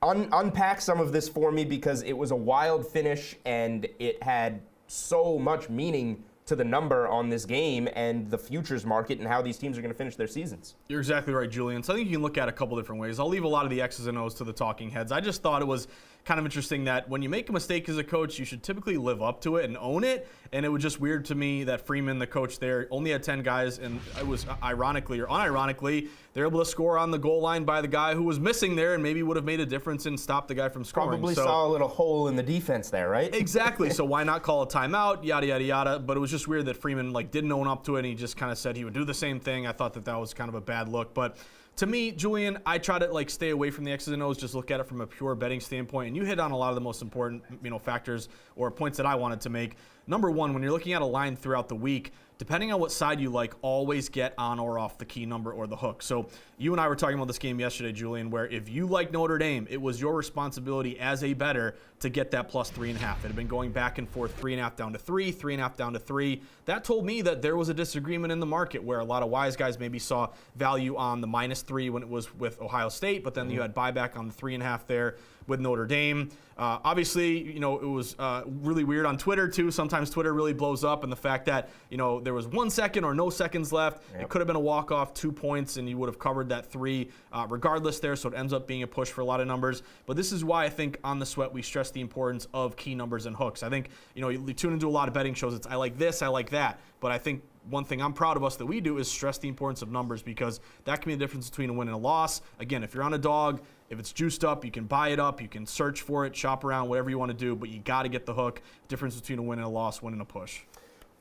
Unpack some of this for me, because it was a wild finish, and it had so much meaning to the number on this game and the futures market and how these teams are going to finish their seasons. You're exactly right, Julian. So I think you can look at a couple different ways. I'll leave a lot of the X's and O's to the talking heads. I just thought it was kind of interesting that when you make a mistake as a coach, you should typically live up to it and own it. And it was just weird to me that Freeman, the coach there, only had 10 guys, and it was ironically or unironically, they're able to score on the goal line by the guy who was missing there and maybe would have made a difference and stopped the guy from scoring. Probably saw a little hole in the defense there, right? Exactly. So why not call a timeout, yada, yada, yada. But it was just weird that Freeman didn't own up to it, and he just kind of said he would do the same thing. I thought that was kind of a bad look. But to me, Julian, I try to stay away from the X's and O's, just look at it from a pure betting standpoint. And you hit on a lot of the most important factors or points that I wanted to make. Number one, when you're looking at a line throughout the week, depending on what side you like, always get on or off the key number or the hook. So you and I were talking about this game yesterday, Julian, where if you like Notre Dame, it was your responsibility as a bettor to get that plus 3.5. It had been going back and forth, 3.5 down to 3, 3.5 down to 3. That told me that there was a disagreement in the market where a lot of wise guys maybe saw value on the -3 when it was with Ohio State, but then you had buyback on the 3.5 there with Notre Dame. Obviously, it was really weird on Twitter too. Sometimes Twitter really blows up, and the fact that there was 1 second or no seconds left, it could have been a walk-off, 2 points, and you would have covered that 3 regardless there. So it ends up being a push for a lot of numbers. But this is why I think on the sweat we stress the importance of key numbers and hooks. I think you tune into a lot of betting shows. It's I like this, I like that. But I think one thing I'm proud of us that we do is stress the importance of numbers, because that can be the difference between a win and a loss. Again, if you're on a dog, if it's juiced up, you can buy it up, you can search for it, shop around, whatever you want to do, but you got to get the hook. Difference between a win and a loss, win and a push.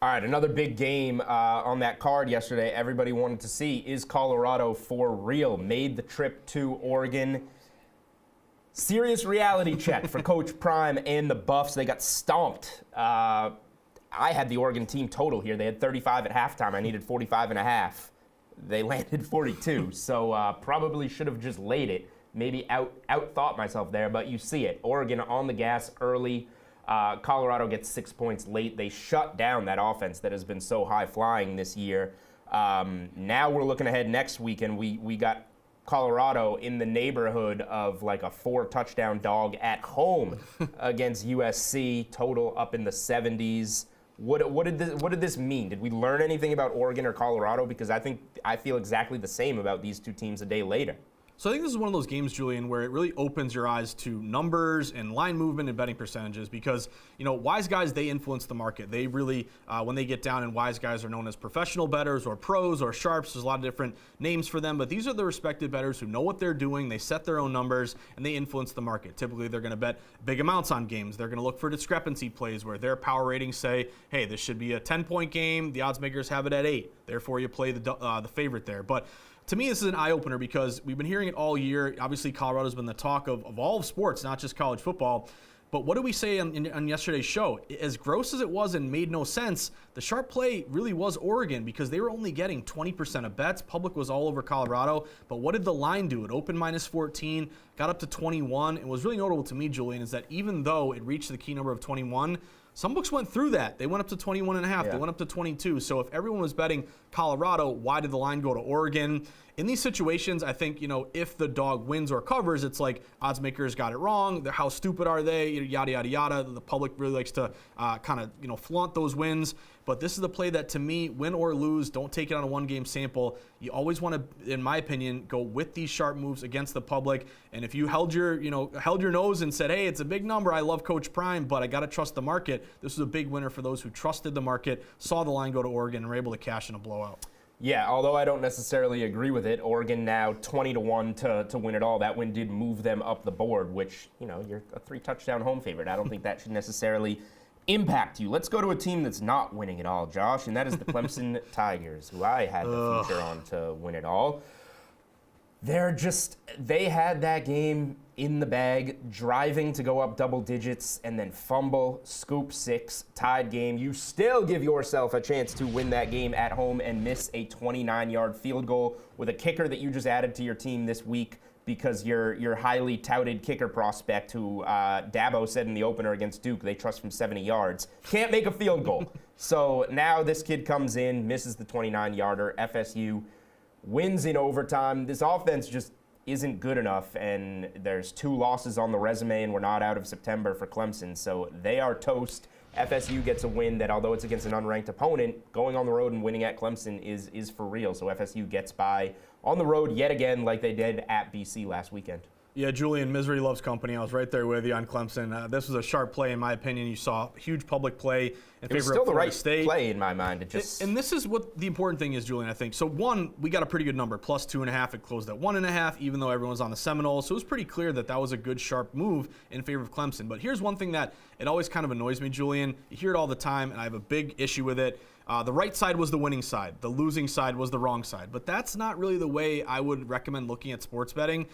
All right, another big game on that card yesterday everybody wanted to see. Is Colorado for real? Made the trip to Oregon. Serious reality check for Coach Prime and the Buffs. They got stomped. I had the Oregon team total here. They had 35 at halftime. I needed 45.5. They landed 42, so probably should have just laid it. Maybe outthought myself there, but you see it. Oregon on the gas early. Colorado gets 6 points late. They shut down that offense that has been so high-flying this year. Now we're looking ahead next week, and we got Colorado in the neighborhood of like a 4-touchdown dog at home against USC, total up in the 70s. What did this mean? Did we learn anything about Oregon or Colorado? Because I feel exactly the same about these two teams a day later. So I think this is one of those games, Julian, where it really opens your eyes to numbers and line movement and betting percentages, because, wise guys, they influence the market. They really, when they get down, and wise guys are known as professional bettors or pros or sharps. There's a lot of different names for them, but these are the respected bettors who know what they're doing. They set their own numbers, and they influence the market. Typically, they're going to bet big amounts on games. They're going to look for discrepancy plays where their power ratings say, hey, this should be a 10-point game. The odds makers have it at 8. Therefore, you play the favorite there. But to me, this is an eye-opener, because we've been hearing it all year. Obviously, Colorado's been the talk of all of sports, not just college football. But what did we say on yesterday's show? As gross as it was and made no sense, the sharp play really was Oregon, because they were only getting 20% of bets. Public was all over Colorado. But what did the line do? It opened -14, got up to 21. And what was really notable to me, Julian, is that even though it reached the key number of 21, some books went through that. They went up to 21.5. They went up to 22. So if everyone was betting Colorado, why did the line go to Oregon? in these situations, I think, if the dog wins or covers, it's like odds makers got it wrong. How stupid are they? Yada, yada, yada. The public really likes to kind of, flaunt those wins. But this is the play that, to me, win or lose, don't take it on a one-game sample. You always want to, in my opinion, go with these sharp moves against the public. And if you held your nose and said, hey, it's a big number, I love Coach Prime, but I got to trust the market, this was a big winner for those who trusted the market, saw the line go to Oregon, and were able to cash in a blowout. Yeah, although I don't necessarily agree with it, Oregon now 20-1 to win it all. That win did move them up the board, which, you're a 3-touchdown home favorite. I don't think that should necessarily impact you. Let's go to a team that's not winning it all, Josh, and that is the Clemson Tigers, who I had the future on to win it all. They had that game in the bag, driving to go up double digits, and then fumble, scoop 6, tied game. You still give yourself a chance to win that game at home and miss a 29-yard field goal with a kicker that you just added to your team this week because your highly touted kicker prospect, who Dabo said in the opener against Duke, they trust from 70 yards, can't make a field goal. So now this kid comes in, misses the 29-yarder. FSU wins in overtime. This offense just isn't good enough, and there's 2 losses on the resume, and we're not out of September for Clemson, so they are toast. FSU gets a win that, although it's against an unranked opponent, going on the road and winning at Clemson is for real. So FSU gets by on the road yet again, like they did at BC last weekend. Yeah, Julian, misery loves company. I was right there with you on Clemson. This was a sharp play, in my opinion. You saw huge public play in favor of Florida State. Still the right play in my mind. And this is what the important thing is, Julian, I think. So, one, we got a pretty good number, plus 2.5. It closed at 1.5, even though everyone's on the Seminoles. So it was pretty clear that was a good, sharp move in favor of Clemson. But here's one thing that it always kind of annoys me, Julian. You hear it all the time, and I have a big issue with it. The right side was the winning side. The losing side was the wrong side. But that's not really the way I would recommend looking at sports betting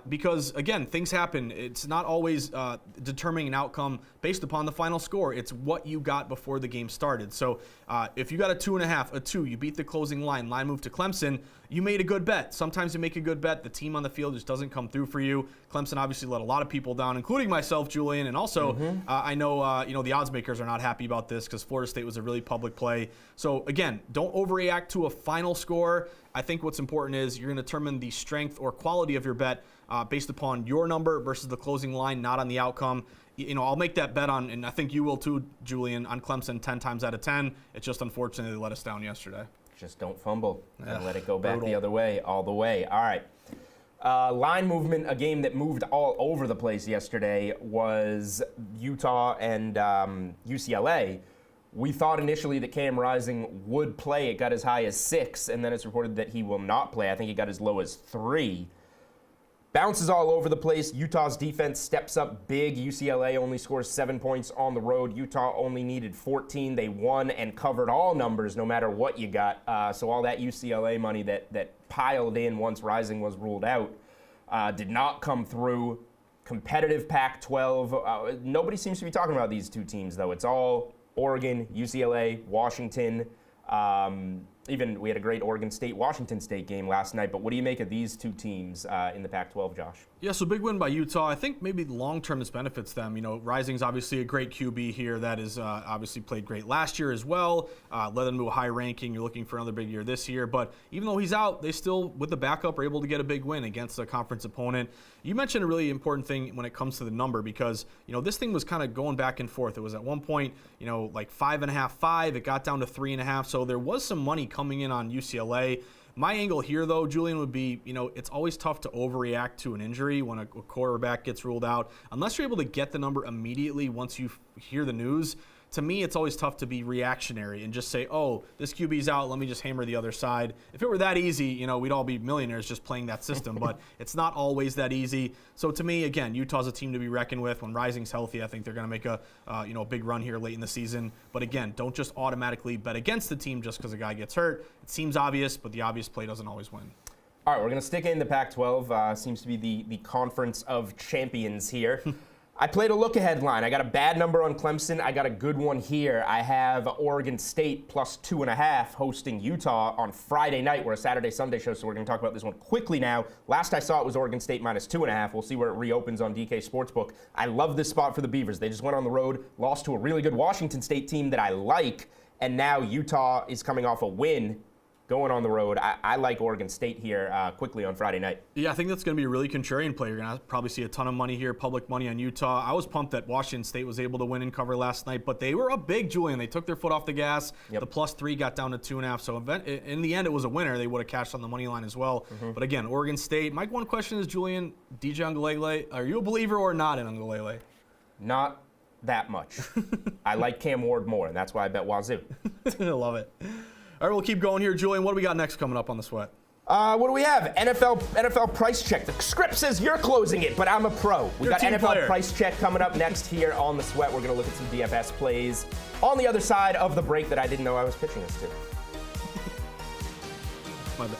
because, again, things happen. It's not always determining an outcome based upon the final score. It's what you got before the game started. So if you got a 2.5, a 2, you beat the closing line moved to Clemson, you made a good bet. Sometimes you make a good bet, the team on the field just doesn't come through for you. Clemson obviously let a lot of people down, including myself, Julian, and also I know the odds makers are not happy about this because Florida State was a really public play. So again, don't overreact to a final score. I think what's important is you're going to determine the strength or quality of your bet based upon your number versus the closing line, not on the outcome. I'll make that bet on, and I think you will too, Julian, on Clemson 10 times out of 10. It's just unfortunately they let us down yesterday. Just don't fumble and let it go back the other way, all the way. All right. Line movement, a game that moved all over the place yesterday, was Utah and UCLA. We thought initially that Cam Rising would play. It got as high as 6, and then it's reported that he will not play. I think it got as low as 3. Bounces all over the place. Utah's defense steps up big. UCLA only scores 7 points on the road. Utah only needed 14. They won and covered all numbers no matter what you got. So all that UCLA money that piled in once Rising was ruled out did not come through. Competitive Pac-12. Nobody seems to be talking about these two teams, though. It's all Oregon, UCLA, Washington. Even we had a great Oregon State-Washington State game last night, but what do you make of these two teams in the Pac-12, Josh? Yeah, so big win by Utah. I think maybe long-term this benefits them. Rising's obviously a great QB here that is obviously played great last year as well, led them to a high ranking. You're looking for another big year this year, but even though he's out, they still, with the backup, are able to get a big win against a conference opponent. You mentioned a really important thing when it comes to the number because, this thing was kind of going back and forth. It was at one point, like 5.5, 5. It got down to 3.5, so there was some money coming in on UCLA. My angle here, though, Julian, would be, it's always tough to overreact to an injury when a quarterback gets ruled out. Unless you're able to get the number immediately once you hear the news, to me, it's always tough to be reactionary and just say, oh, this QB's out, let me just hammer the other side. If it were that easy, we'd all be millionaires just playing that system, but it's not always that easy. So to me, again, Utah's a team to be reckoned with. When Rising's healthy, I think they're going to make a big run here late in the season. But again, don't just automatically bet against the team just because a guy gets hurt. It seems obvious, but the obvious play doesn't always win. All right, we're going to stick in the Pac-12. Seems to be the conference of champions here. I played a look-ahead line. I got a bad number on Clemson. I got a good one here. I have Oregon State plus 2.5 hosting Utah on Friday night. We're a Saturday-Sunday show, so we're going to talk about this one quickly now. Last I saw it was Oregon State minus 2.5. We'll see where it reopens on DK Sportsbook. I love this spot for the Beavers. They just went on the road, lost to a really good Washington State team that I like, and now Utah is coming off a win going on the road. I like Oregon State here quickly on Friday night. Yeah, I think that's going to be a really contrarian play. You're going to probably see a ton of money here, public money on Utah. I was pumped that Washington State was able to win and cover last night, but they were up big, Julian. They took their foot off the gas. Yep. The +3 got down to 2.5. So in the end, it was a winner. They would have cashed on the money line as well. But again, Oregon State. My one question is, Julian, DJ Uiagalelei, are you a believer or not in Uiagalelei? Not that much. I like Cam Ward more, and that's why I bet Wazoo. I love it. All right, we'll keep going here. Julian, what do we got next coming up on the Sweat? What do we have? NFL price check. The script says you're closing it, but I'm a pro. We got NFL player. price check coming up next here on the Sweat. We're going to look at some DFS plays on the other side of the break that I didn't know I was pitching us to. My bad.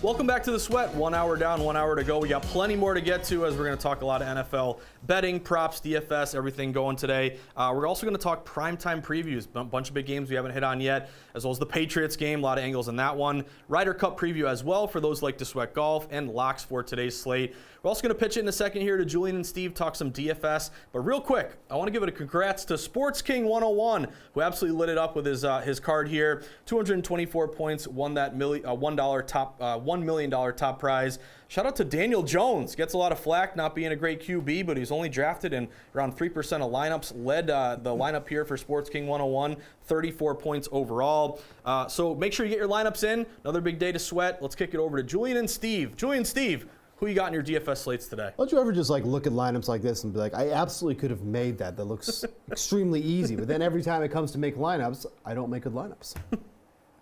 Welcome back to The Sweat. 1 hour down, 1 hour to go. We got plenty more to get to as we're going to talk a lot of NFL betting, props, DFS, everything going today. We're also going to talk primetime previews, a bunch of big games we haven't hit on yet, as well as the Patriots game, a lot of angles in that one. Ryder Cup preview as well for those like to sweat golf, and locks for today's slate. We're also going to pitch it in a second here to Julian and Steve, talk some DFS. But real quick, I want to give it a congrats to Sports King 101, who absolutely lit it up with his card here. 224 points, won that $1 million top prize. Shout out to Daniel Jones. Gets a lot of flack not being a great QB, but he's only drafted in around 3% of lineups. Led the lineup here for Sports King 101, 34 points overall. So make sure you get your lineups in. Another big day to sweat. Let's kick it over to Julian and Steve. Julian, Steve, who you got in your DFS slates today? Don't you ever just look at lineups like this and be like, I absolutely could have made that. That looks extremely easy. But then every time it comes to make lineups, I don't make good lineups.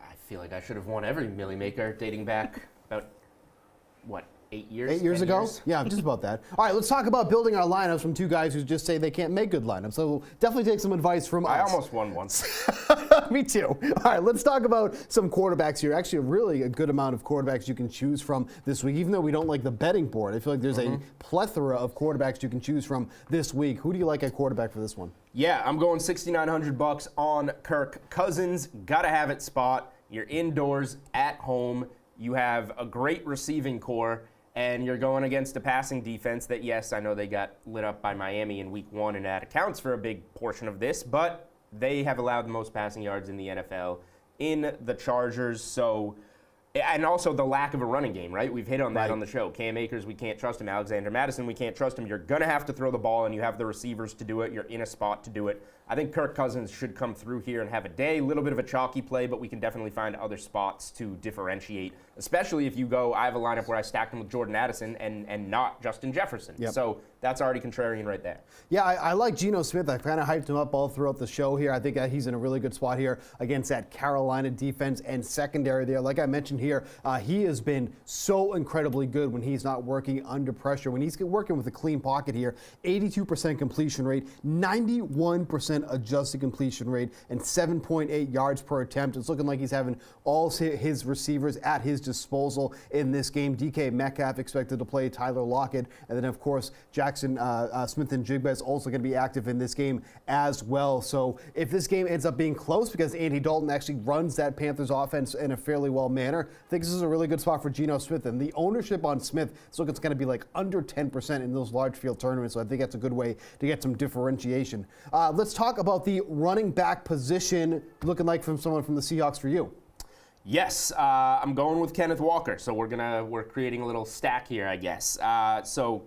I feel like I should have won every Millie Maker dating back about, 8 years? 8 years 10 ago? years? Yeah, just about that. All right, let's talk about building our lineups from two guys who just say they can't make good lineups. So we'll definitely take some advice from us. I almost won once. Me too. All right, let's talk about some quarterbacks here. Actually, a good amount of quarterbacks you can choose from this week, even though we don't like the betting board. I feel like there's a plethora of quarterbacks you can choose from this week. Who do you like at quarterback for this one? Yeah, I'm going $6,900 on Kirk Cousins. Gotta have it spot. You're indoors at home. You have a great receiving core, and you're going against a passing defense that, yes, I know they got lit up by Miami in week 1, and that accounts for a big portion of this, but they have allowed the most passing yards in the NFL in the Chargers. So, and also the lack of a running game, right? We've hit on that on the show. Cam Akers, we can't trust him. Alexander Madison, we can't trust him. You're going to have to throw the ball, and you have the receivers to do it. You're in a spot to do it. I think Kirk Cousins should come through here and have a day. A little bit of a chalky play, but we can definitely find other spots to differentiate, especially if you go, I have a lineup where I stacked him with Jordan Addison and not Justin Jefferson. Yep. So that's already contrarian right there. Yeah, I like Geno Smith. I kind of hyped him up all throughout the show here. I think he's in a really good spot here against that Carolina defense and secondary there. Like I mentioned here, he has been so incredibly good when he's not working under pressure. When he's working with a clean pocket here, 82% completion rate, 91% adjusted completion rate, and 7.8 yards per attempt. It's looking like he's having all his receivers at his disposal in this game. DK Metcalf expected to play, Tyler Lockett, and then of course Jackson Smith-Njigba is also going to be active in this game as well. So if this game ends up being close because Andy Dalton actually runs that Panthers offense in a fairly well manner, I think this is a really good spot for Geno Smith. And the ownership on Smith, so it's going to be like under 10% in those large field tournaments. So I think that's a good way to get some differentiation. Let's talk about the running back position looking like from someone from the Seahawks for you. Yes, I'm going with Kenneth Walker. So we're creating a little stack here, I guess. So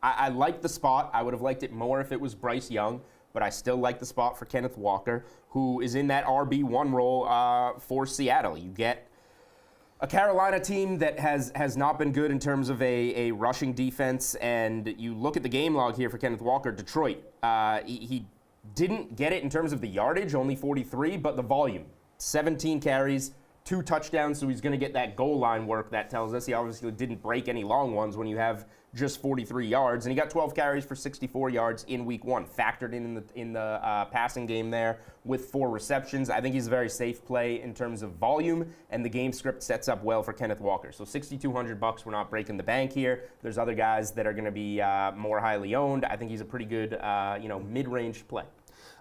I like the spot. I would have liked it more if it was Bryce Young, but I still like the spot for Kenneth Walker, who is in that RB1 role for Seattle. You get a Carolina team that has not been good in terms of a rushing defense, and you look at the game log here for Kenneth Walker, Detroit. He didn't get it in terms of the yardage, only 43, but the volume. 17 carries, 2 touchdowns, so he's going to get that goal line work, that tells us. He obviously didn't break any long ones when you have just 43 yards, and he got 12 carries for 64 yards in week 1, factored in the passing game there with 4 receptions. I think he's a very safe play in terms of volume, and the game script sets up well for Kenneth Walker. So $6,200, we're not breaking the bank here. There's other guys that are going to be more highly owned. I think he's a pretty good, mid-range play.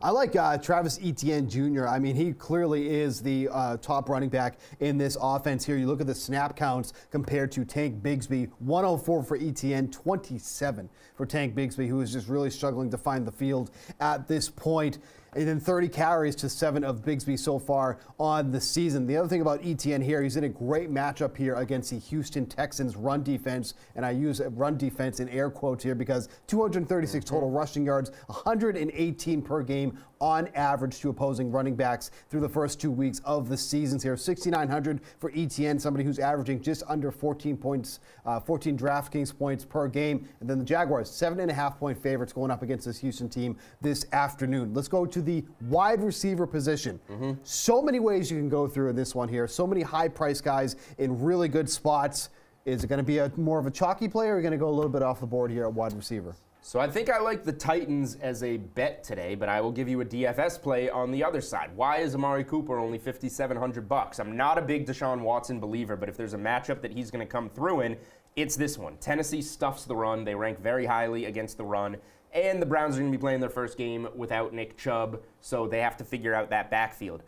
I like Travis Etienne Jr. I mean, he clearly is the top running back in this offense here. You look at the snap counts compared to Tank Bigsby. 104 for Etienne, 27 for Tank Bigsby, who is just really struggling to find the field at this point. And then 30 carries to 7 of Bigsby so far on the season. The other thing about Etienne here, he's in a great matchup here against the Houston Texans run defense. And I use run defense in air quotes here because 236 total rushing yards, 118 per game on average to opposing running backs through the first 2 weeks of the seasons here. 6,900 for Etienne, somebody who's averaging just under 14 points, 14 DraftKings points per game. And then the Jaguars, 7.5-point favorites going up against this Houston team this afternoon. Let's go to the wide receiver position. So many ways you can go through in this one here. So many high-priced guys in really good spots. Is it going to be more of a chalky play, or are you going to go a little bit off the board here at wide receiver? So I think I like the Titans as a bet today, but I will give you a DFS play on the other side. Why is Amari Cooper only $5,700? I'm not a big Deshaun Watson believer, but if there's a matchup that he's going to come through in, it's this one. Tennessee stuffs the run. They rank very highly against the run. And the Browns are going to be playing their first game without Nick Chubb, so they have to figure out that backfield.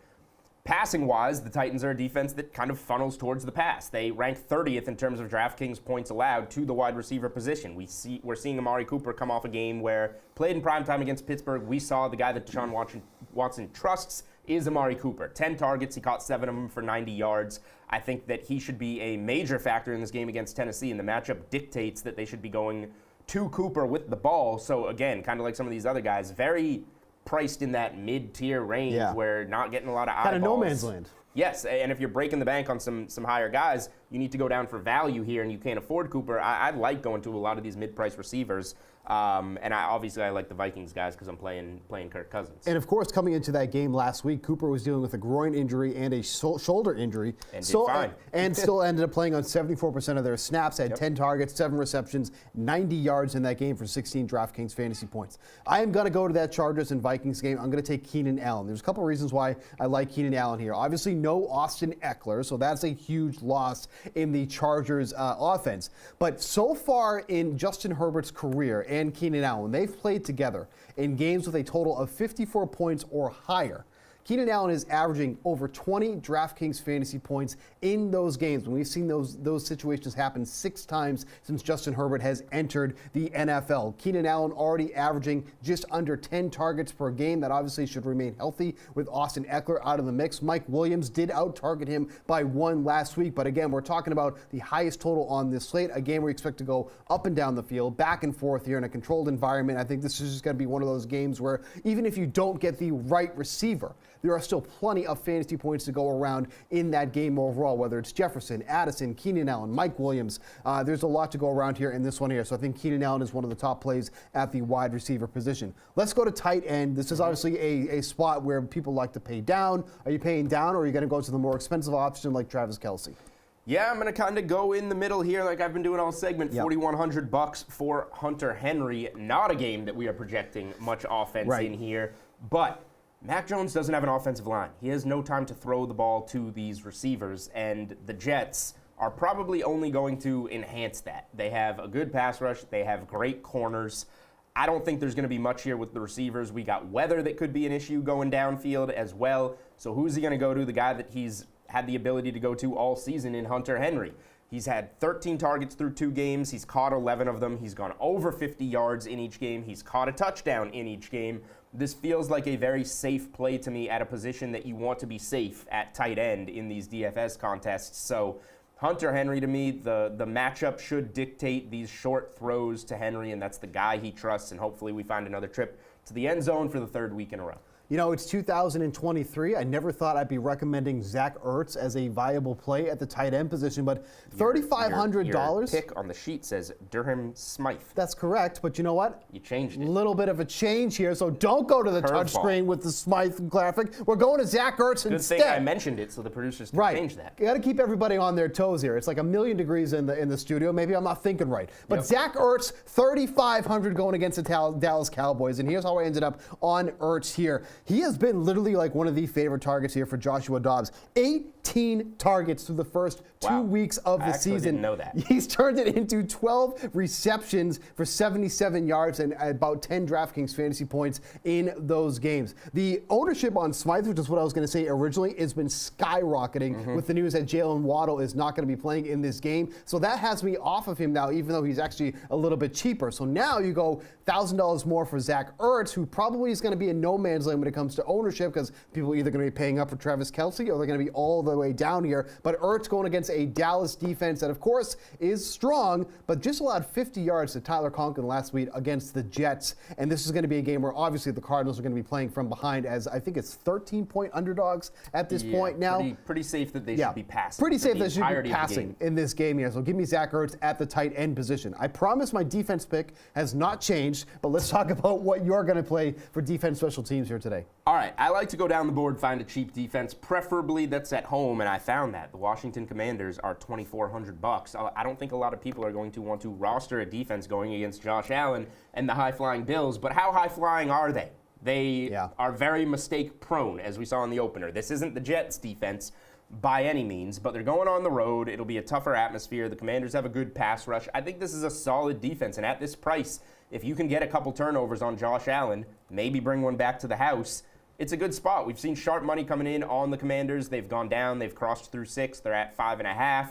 Passing-wise, the Titans are a defense that kind of funnels towards the pass. They rank 30th in terms of DraftKings points allowed to the wide receiver position. We're seeing Amari Cooper come off a game where, played in primetime against Pittsburgh, we saw the guy that Deshaun Watson trusts is Amari Cooper. 10 targets, he caught 7 of them for 90 yards. I think that he should be a major factor in this game against Tennessee, and the matchup dictates that they should be going to Cooper with the ball. So again, kind of like some of these other guys, very priced in that mid-tier range where not getting a lot of eyeballs. Kind of no man's land. Yes, and if you're breaking the bank on some higher guys, you need to go down for value here, and you can't afford Cooper. I like going to a lot of these mid-price receivers, and I like the Vikings guys because I'm playing Kirk Cousins. And of course, coming into that game last week, Cooper was dealing with a groin injury and a shoulder injury, and did fine. And still ended up playing on 74% of their snaps. Had 10 targets, 7 receptions, 90 yards in that game for 16 DraftKings fantasy points. I am going to go to that Chargers and Vikings game. I'm going to take Keenan Allen. There's a couple reasons why I like Keenan Allen here. Obviously, no Austin Eckler, so that's a huge loss in the Chargers offense. But so far in Justin Herbert's career and Keenan Allen, they've played together in games with a total of 54 points or higher. Keenan Allen is averaging over 20 DraftKings fantasy points in those games. And we've seen those situations happen 6 times since Justin Herbert has entered the NFL. Keenan Allen already averaging just under 10 targets per game. That obviously should remain healthy with Austin Eckler out of the mix. Mike Williams did out-target him by 1 last week. But again, we're talking about the highest total on this slate, a game where we expect to go up and down the field, back and forth here in a controlled environment. I think this is just going to be one of those games where even if you don't get the right receiver, there are still plenty of fantasy points to go around in that game overall, whether it's Jefferson, Addison, Keenan Allen, Mike Williams. There's a lot to go around here in this one here. So I think Keenan Allen is one of the top plays at the wide receiver position. Let's go to tight end. This is obviously a spot where people like to pay down. Are you paying down, or are you going to go to the more expensive option like Travis Kelce? Yeah, I'm going to kind of go in the middle here like I've been doing all segment. $4,100 for Hunter Henry. Not a game that we are projecting much offense in here, but Mac Jones doesn't have an offensive line. He has no time to throw the ball to these receivers, and the Jets are probably only going to enhance that. They have a good pass rush. They have great corners. I don't think there's going to be much here with the receivers. We got weather that could be an issue going downfield as well. So who's he going to go to? The guy that he's had the ability to go to all season in Hunter Henry. He's had 13 targets through 2 games. He's caught 11 of them. He's gone over 50 yards in each game. He's caught a touchdown in each game. This feels like a very safe play to me at a position that you want to be safe at tight end in these DFS contests. So Hunter Henry, to me, the matchup should dictate these short throws to Henry, and that's the guy he trusts, and hopefully we find another trip to the end zone for the 3rd week in a row. You know, it's 2023. I never thought I'd be recommending Zach Ertz as a viable play at the tight end position, but $3,500. Your pick on the sheet says Durham Smythe. That's correct, but you know what? You changed it. A little bit of a change here, so don't go to the touchscreen with the Smythe graphic. We're going to Zach Ertz instead. Good thing I mentioned it so the producers can change that. You got to keep everybody on their toes here. It's like 1,000,000 degrees in the studio. Maybe I'm not thinking right. But Zach Ertz, $3,500 going against the Dallas Cowboys, and here's how I ended up on Ertz here. He has been literally like one of the favorite targets here for Joshua Dobbs. 18 targets through the first 2 weeks of the season. Didn't know that. He's turned it into 12 receptions for 77 yards and about 10 DraftKings fantasy points in those games. The ownership on Smythe, which is what I was going to say originally, has been skyrocketing with the news that Jalen Waddle is not going to be playing in this game. So that has me off of him now, even though he's actually a little bit cheaper. So now you go $1,000 more for Zach Ertz, who probably is going to be in no man's land when it comes to ownership, because people are either going to be paying up for Travis Kelce or they're going to be all the way down here. But Ertz going against a Dallas defense that, of course, is strong, but just allowed 50 yards to Tyler Conklin last week against the Jets. And this is going to be a game where obviously the Cardinals are going to be playing from behind, as I think it's 13-point underdogs at this point now. Pretty safe that they should be passing. Pretty safe that they should be passing in this game here. So give me Zach Ertz at the tight end position. I promise my defense pick has not changed, but let's talk about what you're going to play for defense special teams here today. All right, I like to go down the board, find a cheap defense, preferably that's at home. home, and I found that the Washington Commanders are $2,400. I don't think a lot of people are going to want to roster a defense going against Josh Allen and the high-flying Bills, but how high-flying are they? They are very mistake-prone, as we saw in the opener. This isn't the Jets' defense by any means, but they're going on the road. It'll be a tougher atmosphere. The Commanders have a good pass rush. I think this is a solid defense, and at this price, if you can get a couple turnovers on Josh Allen, maybe bring one back to the house, it's a good spot. We've seen sharp money coming in on the Commanders. They've gone down. They've crossed through 6. They're at 5.5.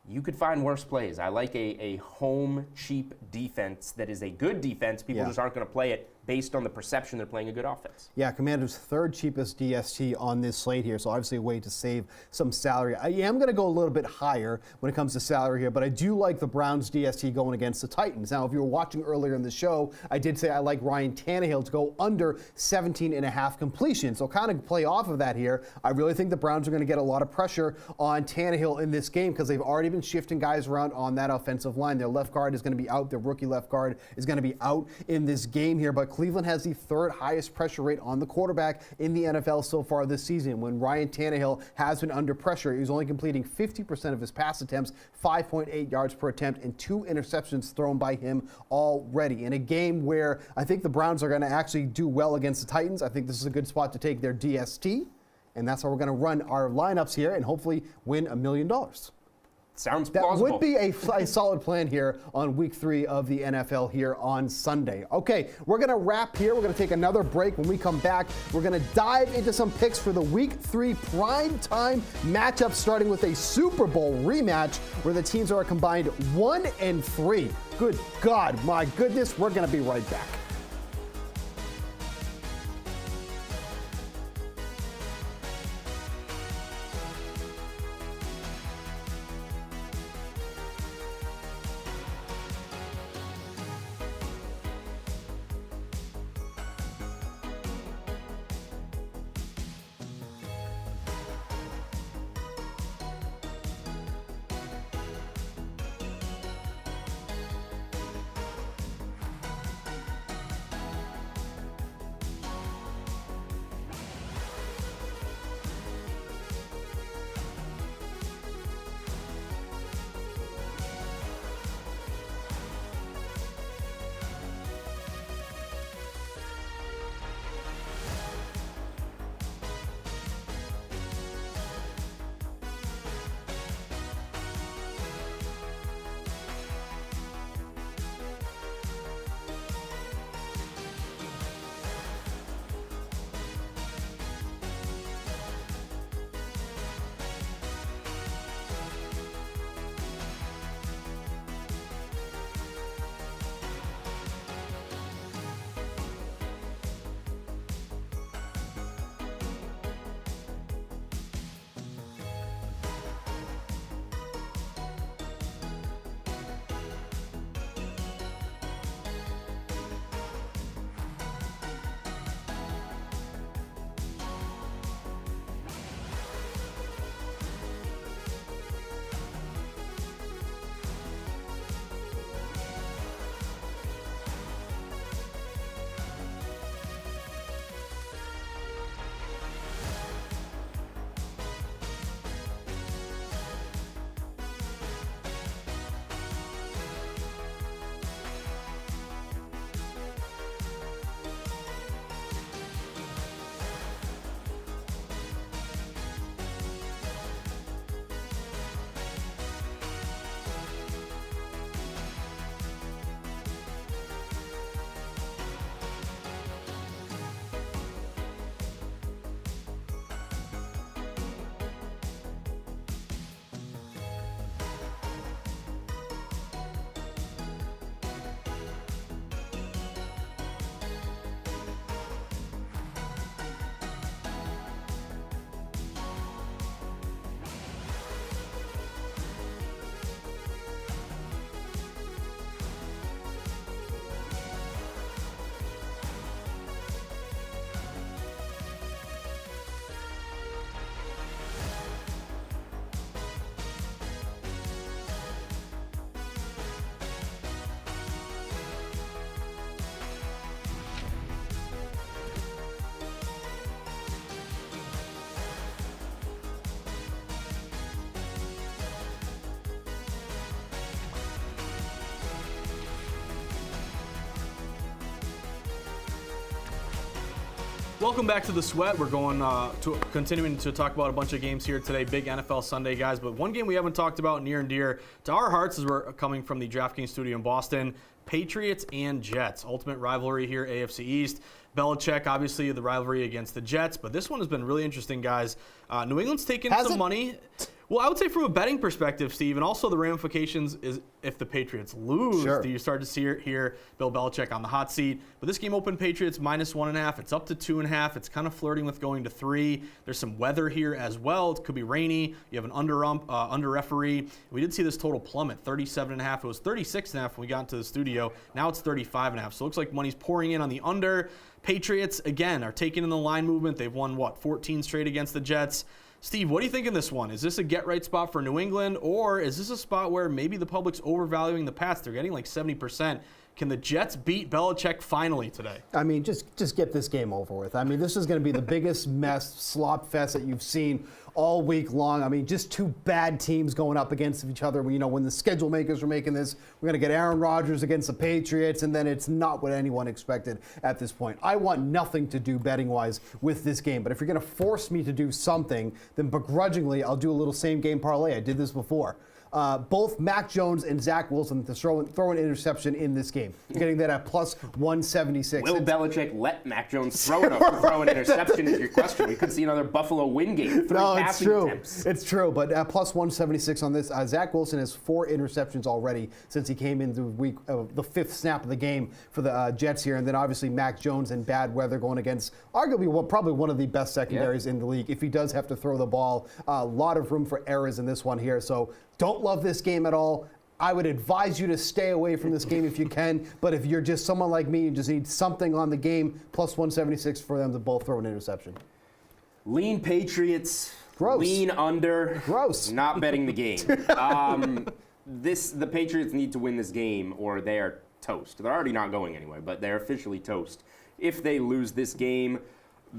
You could find worse plays. I like a home, cheap defense that is a good defense. People just aren't going to play it based on the perception they're playing a good offense. Yeah, Commanders' third cheapest DST on this slate here, so obviously a way to save some salary. I am going to go a little bit higher when it comes to salary here, but I do like the Browns' DST going against the Titans. Now, if you were watching earlier in the show, I did say I like Ryan Tannehill to go under 17.5 completions. So kind of play off of that here. I really think the Browns are going to get a lot of pressure on Tannehill in this game because they've already been shifting guys around on that offensive line. Their left guard is going to be out. Their rookie left guard is going to be out in this game here, but Cleveland has the third highest pressure rate on the quarterback in the NFL so far this season. When Ryan Tannehill has been under pressure, he's only completing 50% of his pass attempts, 5.8 yards per attempt, and 2 interceptions thrown by him already. In a game where I think the Browns are going to actually do well against the Titans, I think this is a good spot to take their DST, and that's how we're going to run our lineups here and hopefully win $1 million. Sounds that plausible. would be a solid plan here on week 3 of the NFL here on Sunday. Okay, we're going to wrap here. We're going to take another break. When we come back, we're going to dive into some picks for the week 3 primetime matchup, starting with a Super Bowl rematch where the teams are combined 1-3. Good God, my goodness, we're going to be right back. Welcome back to The Sweat. We're going continuing to talk about a bunch of games here today. Big NFL Sunday, guys. But one game we haven't talked about near and dear to our hearts as we're coming from the DraftKings studio in Boston, Patriots and Jets. Ultimate rivalry here, AFC East. Belichick, obviously, the rivalry against the Jets. But this one has been really interesting, guys. New England's taken some money. Well, I would say from a betting perspective, Steve, and also the ramifications is if the Patriots lose, do you start to see here Bill Belichick on the hot seat. But this game opened Patriots -1.5. It's up to 2.5. It's kind of flirting with going to 3. There's some weather here as well. It could be rainy. You have an under referee. We did see this total plummet, 37.5. It was 36.5 when we got into the studio. Now it's 35.5. So it looks like money's pouring in on the under. Patriots, again, are taking in the line movement. They've won, 14 straight against the Jets. Steve, what do you think in this one? Is this a get-right spot for New England, or is this a spot where maybe the public's overvaluing the Pats? They're getting like 70%. Can the Jets beat Belichick finally today? I mean, just get this game over with. I mean, this is going to be the biggest mess, slop fest that you've seen all week long. I mean, just two bad teams going up against each other. You know, when the schedule makers were making this, we're going to get Aaron Rodgers against the Patriots, and then it's not what anyone expected at this point. I want nothing to do betting-wise with this game, but if you're going to force me to do something, then begrudgingly, I'll do a little same-game parlay. I did this before. Both Mac Jones and Zach Wilson to throw an interception in this game. You're getting that at +176. Will Belichick let Mac Jones throw an interception is your question. We could see another Buffalo win game. No, it's true. It's true, but at +176 on this. Zach Wilson has 4 interceptions already since he came into the 5th snap of the game for the Jets here. And then obviously Mac Jones in bad weather going against arguably probably one of the best secondaries in the league. If he does have to throw the ball, a lot of room for errors in this one here. So don't love this game at all. I would advise you to stay away from this game if you can, but if you're just someone like me, you just need something on the game, +176 for them to both throw an interception. Lean Patriots. Gross. Lean under. Gross. Not betting the game. The Patriots need to win this game or they are toast. They're already not going anywhere, but they're officially toast. If they lose this game,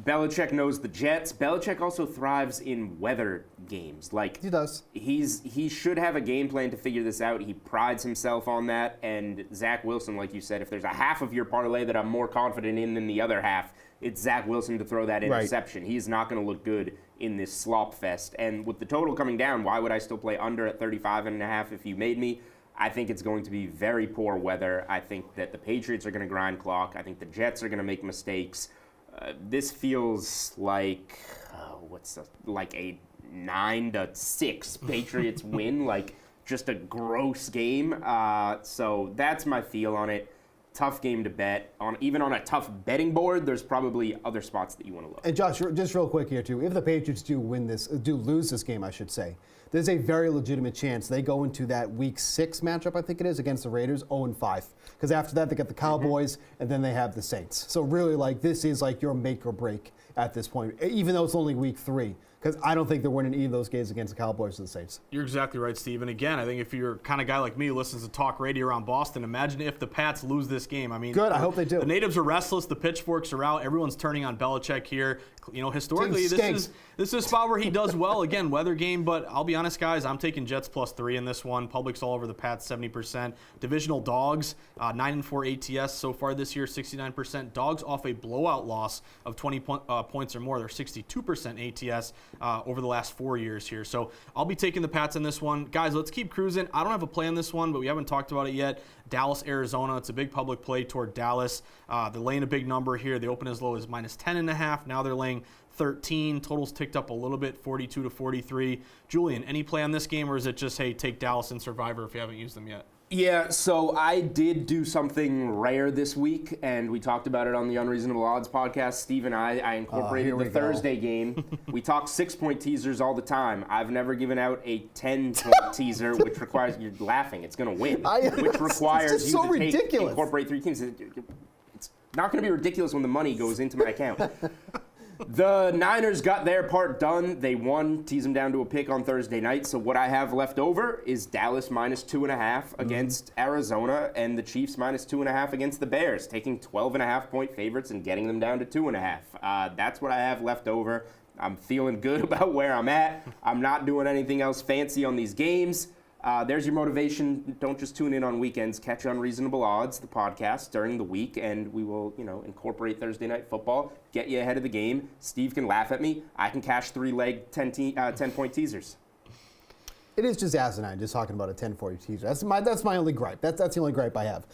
Belichick knows the Jets. Belichick also thrives in weather games. Like he does. He should have a game plan to figure this out. He prides himself on that. And Zach Wilson, like you said, if there's a half of your parlay that I'm more confident in than the other half, it's Zach Wilson to throw that interception. He's not going to look good in this slop fest. And with the total coming down, why would I still play under at 35.5 if you made me? I think it's going to be very poor weather. I think that the Patriots are going to grind clock. I think the Jets are going to make mistakes. This feels like like a 9-6 Patriots win, like just a gross game. So that's my feel on it. Tough game to bet on. Even on a tough betting board, there's probably other spots that you want to look. And Josh, just real quick here too. If the Patriots do lose this game, I should say, there's a very legitimate chance they go into that Week 6 matchup, I think it is, against the Raiders, 0-5. Because after that, they get the Cowboys, and then they have the Saints. So really, this is your make or break at this point, even though it's only Week 3. Because I don't think they're winning either of those games against the Cowboys or the Saints. You're exactly right, Steve. And again, I think if you're kind of guy like me who listens to talk radio around Boston, imagine if the Pats lose this game. I mean, good. I hope they do. The natives are restless. The pitchforks are out. Everyone's turning on Belichick here. You know, historically, this is a spot where he does well. Again, weather game. But I'll be honest, guys, I'm taking Jets +3 in this one. Public's all over the Pats, 70%. Divisional dogs, 9-4 ATS so far this year, 69%. Dogs off a blowout loss of 20 points or more. They're 62% ATS over the last 4 years here. So I'll be taking the Pats in this one. Guys, let's keep cruising. I don't have a play on this one, but we haven't talked about it yet. Dallas, Arizona. It's a big public play toward Dallas. They're laying a big number here. They open as low as -10.5. Now they're laying 13. Totals ticked up a little bit, 42-43. Julian, any play on this game, or is it just, hey, take Dallas and Survivor if you haven't used them yet? Yeah, so I did do something rare this week, and we talked about it on the Unreasonable Odds podcast. Steve and I incorporated the Thursday game. We talk 6-point teasers all the time. I've never given out a 10-point teaser, which requires, you're laughing, it's going to win, which requires you to incorporate 3 teams. It's not going to be ridiculous when the money goes into my account. The Niners got their part done. They won, tease them down to a pick on Thursday night. So what I have left over is Dallas -2.5 against Arizona and the Chiefs -2.5 against the Bears, taking 12.5-point favorites and getting them down to 2.5. That's what I have left over. I'm feeling good about where I'm at. I'm not doing anything else fancy on these games. there's your motivation. Don't just tune in on weekends. Catch Unreasonable Odds, the podcast, during the week, and we will, incorporate Thursday Night Football, get you ahead of the game. Steve can laugh at me. I can cash 3-leg 10-point teasers. It is just asinine, just talking about a 10-40 teaser. That's my only gripe. That's the only gripe I have.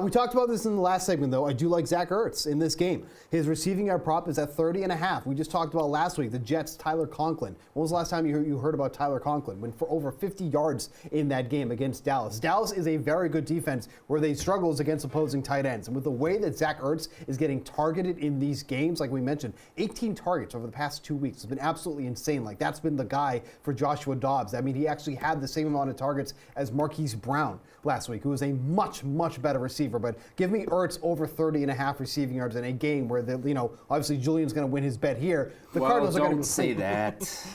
We talked about this in the last segment, though. I do like Zach Ertz in this game. His receiving yard prop is at 30.5. We just talked about last week, the Jets, Tyler Conklin. When was the last time you heard about Tyler Conklin? Went for over 50 yards in that game against Dallas. Dallas is a very good defense where they struggle against opposing tight ends. And with the way that Zach Ertz is getting targeted in these games, like we mentioned, 18 targets over the past 2 weeks. It's been absolutely insane. Like, that's been the guy for Joshua Dobbs. I mean, he actually had the same amount of targets as Marquise Brown last week, who was a much, much better receiver. But give me Ertz over 30.5 receiving yards in a game where, obviously Julian's going to win his bet here. The Cardinals are going to say that.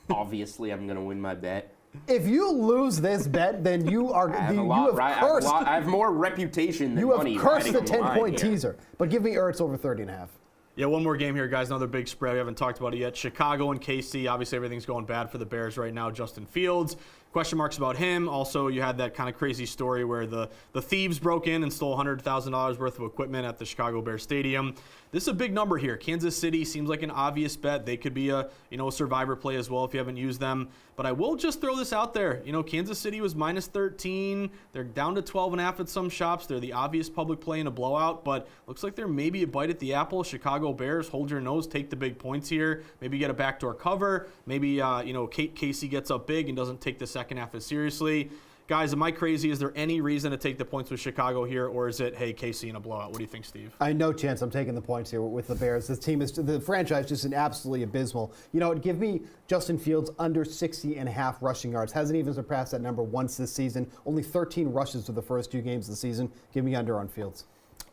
Obviously, I'm going to win my bet. If you lose this bet, then you are cursed. I have more reputation than money. You have cursed the 10-point teaser. But give me Ertz over 30.5. Yeah, one more game here, guys. Another big spread. We haven't talked about it yet. Chicago and KC. Obviously, everything's going bad for the Bears right now. Justin Fields. Question marks about him. Also, you had that kind of crazy story where the thieves broke in and stole $100,000 worth of equipment at the Chicago Bears Stadium. This is a big number here. Kansas City seems like an obvious bet. They could be a survivor play as well if you haven't used them. But I will just throw this out there. Kansas City was minus 13. They're down to 12.5 at some shops. They're the obvious public play in a blowout, but looks like there may be a bite at the apple. Chicago Bears, hold your nose, take the big points here. Maybe get a backdoor cover. Maybe Casey gets up big and doesn't take the second half as seriously. Guys, am I crazy? Is there any reason to take the points with Chicago here, or is it, hey, KC in a blowout? What do you think, Steve? I no chance I'm taking the points here with the Bears. The franchise just an absolutely abysmal. Give me Justin Fields under 60.5 rushing yards. Hasn't even surpassed that number once this season. Only 13 rushes for the first 2 games of the season. Give me under on Fields.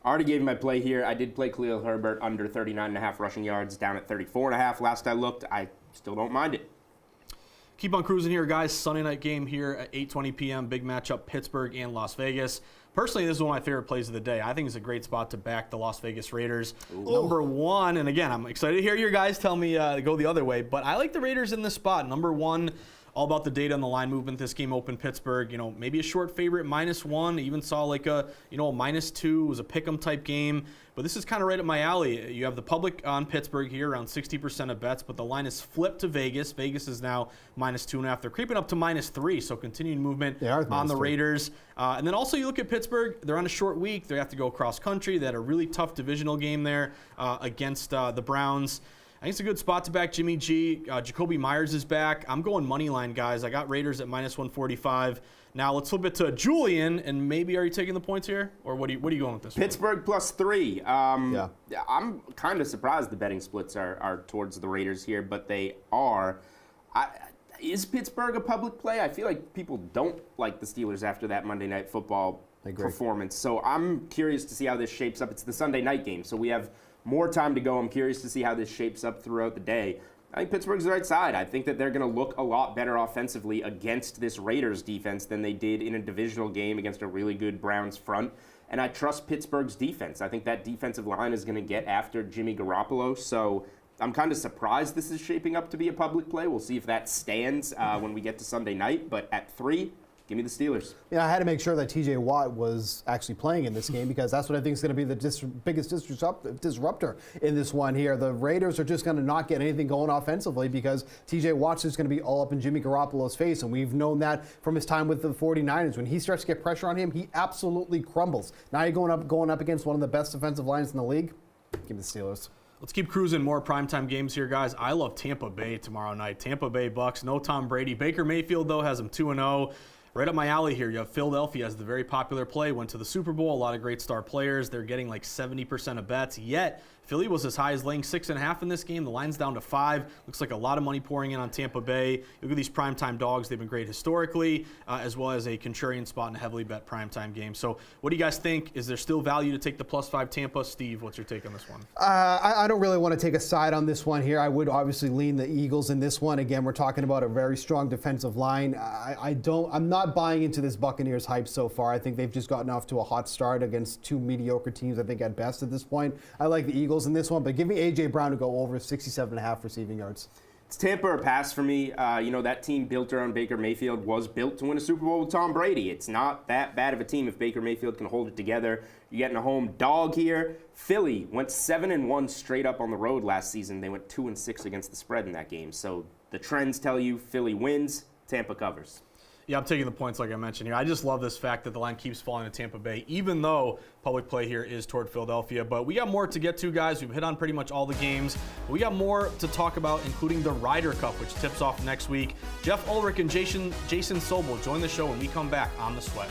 I already gave my play here. I did play Khalil Herbert under 39.5 rushing yards, down at 34.5 last I looked. I still don't mind it. Keep on cruising here, guys. Sunday night game here at 8:20 p.m. Big matchup, Pittsburgh and Las Vegas. Personally, this is one of my favorite plays of the day. I think it's a great spot to back the Las Vegas Raiders. Ooh. Number 1, and again, I'm excited to hear your guys tell me to go the other way, but I like the Raiders in this spot. Number 1, all about the data on the line movement. This game opened Pittsburgh, maybe a short favorite, -1. Even saw like a -2. It was a pick'em type game. But this is kind of right up my alley. You have the public on Pittsburgh here, around 60% of bets, but the line is flipped to Vegas. Vegas is now -2.5. They're creeping up to -3, so continued movement on the Raiders. And then also you look at Pittsburgh, they're on a short week. They have to go cross country. They had a really tough divisional game there against the Browns. I think it's a good spot to back Jimmy G. Jacoby Myers is back. I'm going money line, guys. I got Raiders at -145. Now let's flip it to Julian, and maybe are you taking the points here, or what are you going with this? Pittsburgh +3. Yeah. I'm kind of surprised the betting splits are towards the Raiders here, but they are. Is Pittsburgh a public play? I feel like people don't like the Steelers after that Monday Night Football performance. So I'm curious to see how this shapes up. It's the Sunday night game, so we have more time to go. I'm curious to see how this shapes up throughout the day. I think Pittsburgh's the right side. I think that they're going to look a lot better offensively against this Raiders defense than they did in a divisional game against a really good Browns front. And I trust Pittsburgh's defense. I think that defensive line is going to get after Jimmy Garoppolo. So I'm kind of surprised this is shaping up to be a public play. We'll see if that stands when we get to Sunday night. But at 3, give me the Steelers. I had to make sure that TJ Watt was actually playing in this game because that's what I think is going to be the biggest disruptor in this one here. The Raiders are just going to not get anything going offensively because TJ Watt's just going to be all up in Jimmy Garoppolo's face, and we've known that from his time with the 49ers. When he starts to get pressure on him, he absolutely crumbles. Now you're going up against one of the best defensive lines in the league. Give me the Steelers. Let's keep cruising. More primetime games here, guys. I love Tampa Bay tomorrow night. Tampa Bay Bucks. No Tom Brady. Baker Mayfield, though, has them 2-0. Right up my alley here, you have Philadelphia as the very popular play. Went to the Super Bowl, a lot of great star players. They're getting like 70% of bets. Yet, Philly was as high as laying 6.5 in this game. The line's down to 5. Looks like a lot of money pouring in on Tampa Bay. Look at these primetime dogs. They've been great historically, as well as a contrarian spot in a heavily bet primetime game. So what do you guys think? Is there still value to take the +5 Tampa? Steve, what's your take on this one? I don't really want to take a side on this one here. I would obviously lean the Eagles in this one. Again, we're talking about a very strong defensive line. I'm not buying into this Buccaneers hype so far. I think they've just gotten off to a hot start against 2 mediocre teams, I think, at best at this point. I like the Eagles in this one, but give me A.J. Brown to go over 67.5 receiving yards. It's Tampa or pass for me. That team built around Baker Mayfield was built to win a Super Bowl with Tom Brady. It's not that bad of a team if Baker Mayfield can hold it together. You're getting a home dog here. Philly went 7-1 straight up on the road last season. They went 2-6 against the spread in that game. So the trends tell you Philly wins, Tampa covers. Yeah, I'm taking the points like I mentioned here. I just love this fact that the line keeps falling to Tampa Bay, even though public play here is toward Philadelphia. But we got more to get to, guys. We've hit on pretty much all the games. We got more to talk about, including the Ryder Cup, which tips off next week. Jeff Ulrich and Jason Sobel join the show when we come back on The Sweat.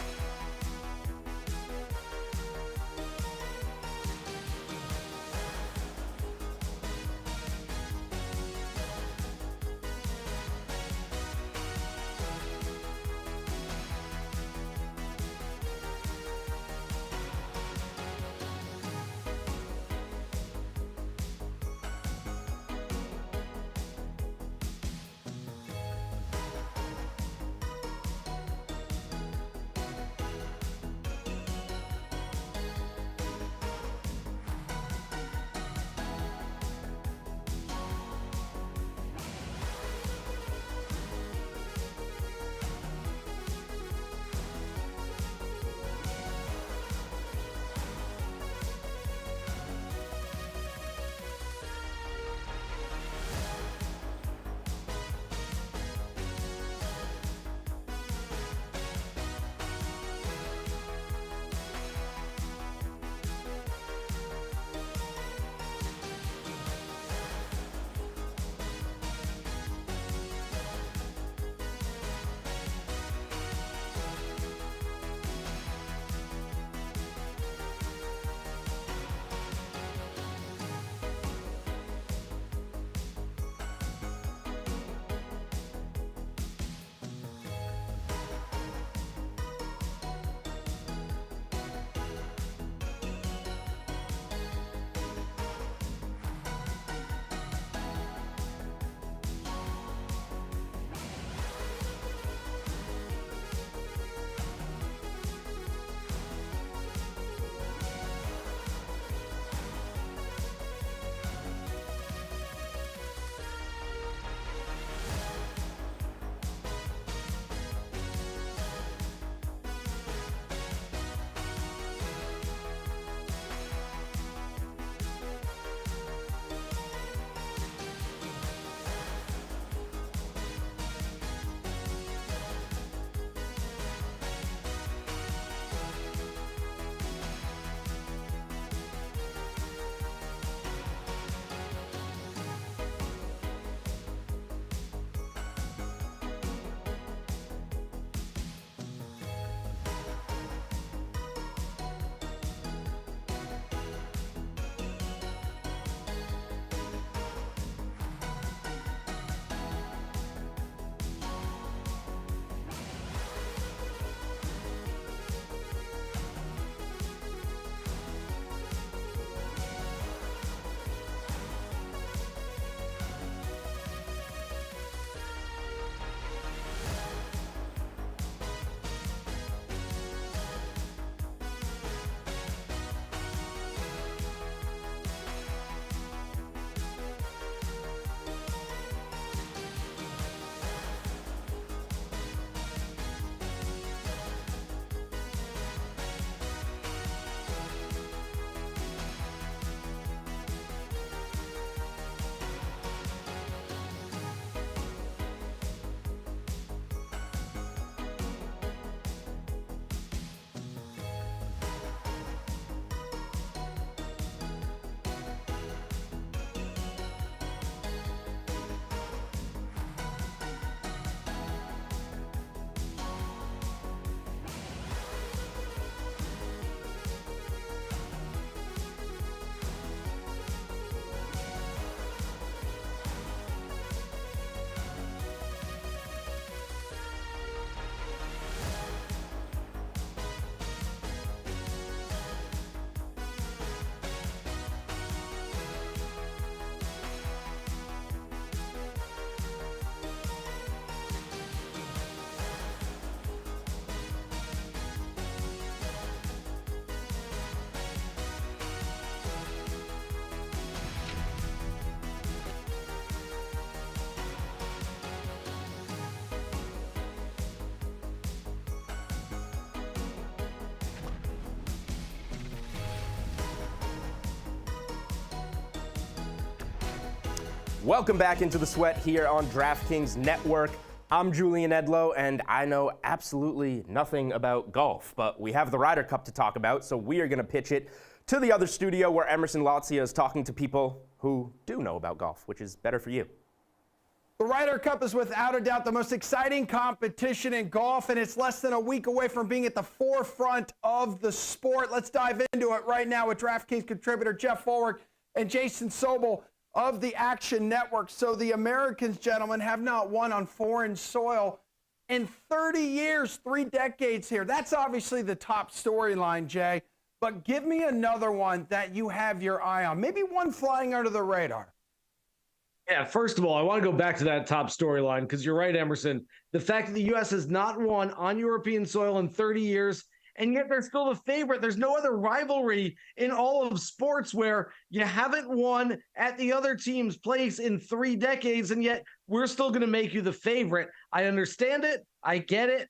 Welcome back into the sweat here on DraftKings Network. I'm Julian Edlow, and I know absolutely nothing about golf, but we have the Ryder Cup to talk about, so we are going to pitch it to the other studio where Emerson Latzia is talking to people who do know about golf, which is better for you. The Ryder Cup is without a doubt the most exciting competition in golf, and it's less than a week away from being at the forefront of the sport. Let's dive into it right now with DraftKings contributor Jeff Fulrick and Jason Sobel of the Action Network. So the Americans, gentlemen, have not won on foreign soil in 30 years, 3 decades here. That's obviously the top storyline, Jay. But give me another one that you have your eye on, maybe one flying under the radar. Yeah, first of all, I want to go back to that top storyline because you're right, Emerson. The fact that the U.S. has not won on European soil in 30 years, and yet they're still the favorite. There's no other rivalry in all of sports where you haven't won at the other team's place in 3 decades, and yet we're still going to make you the favorite. I understand it. I get it.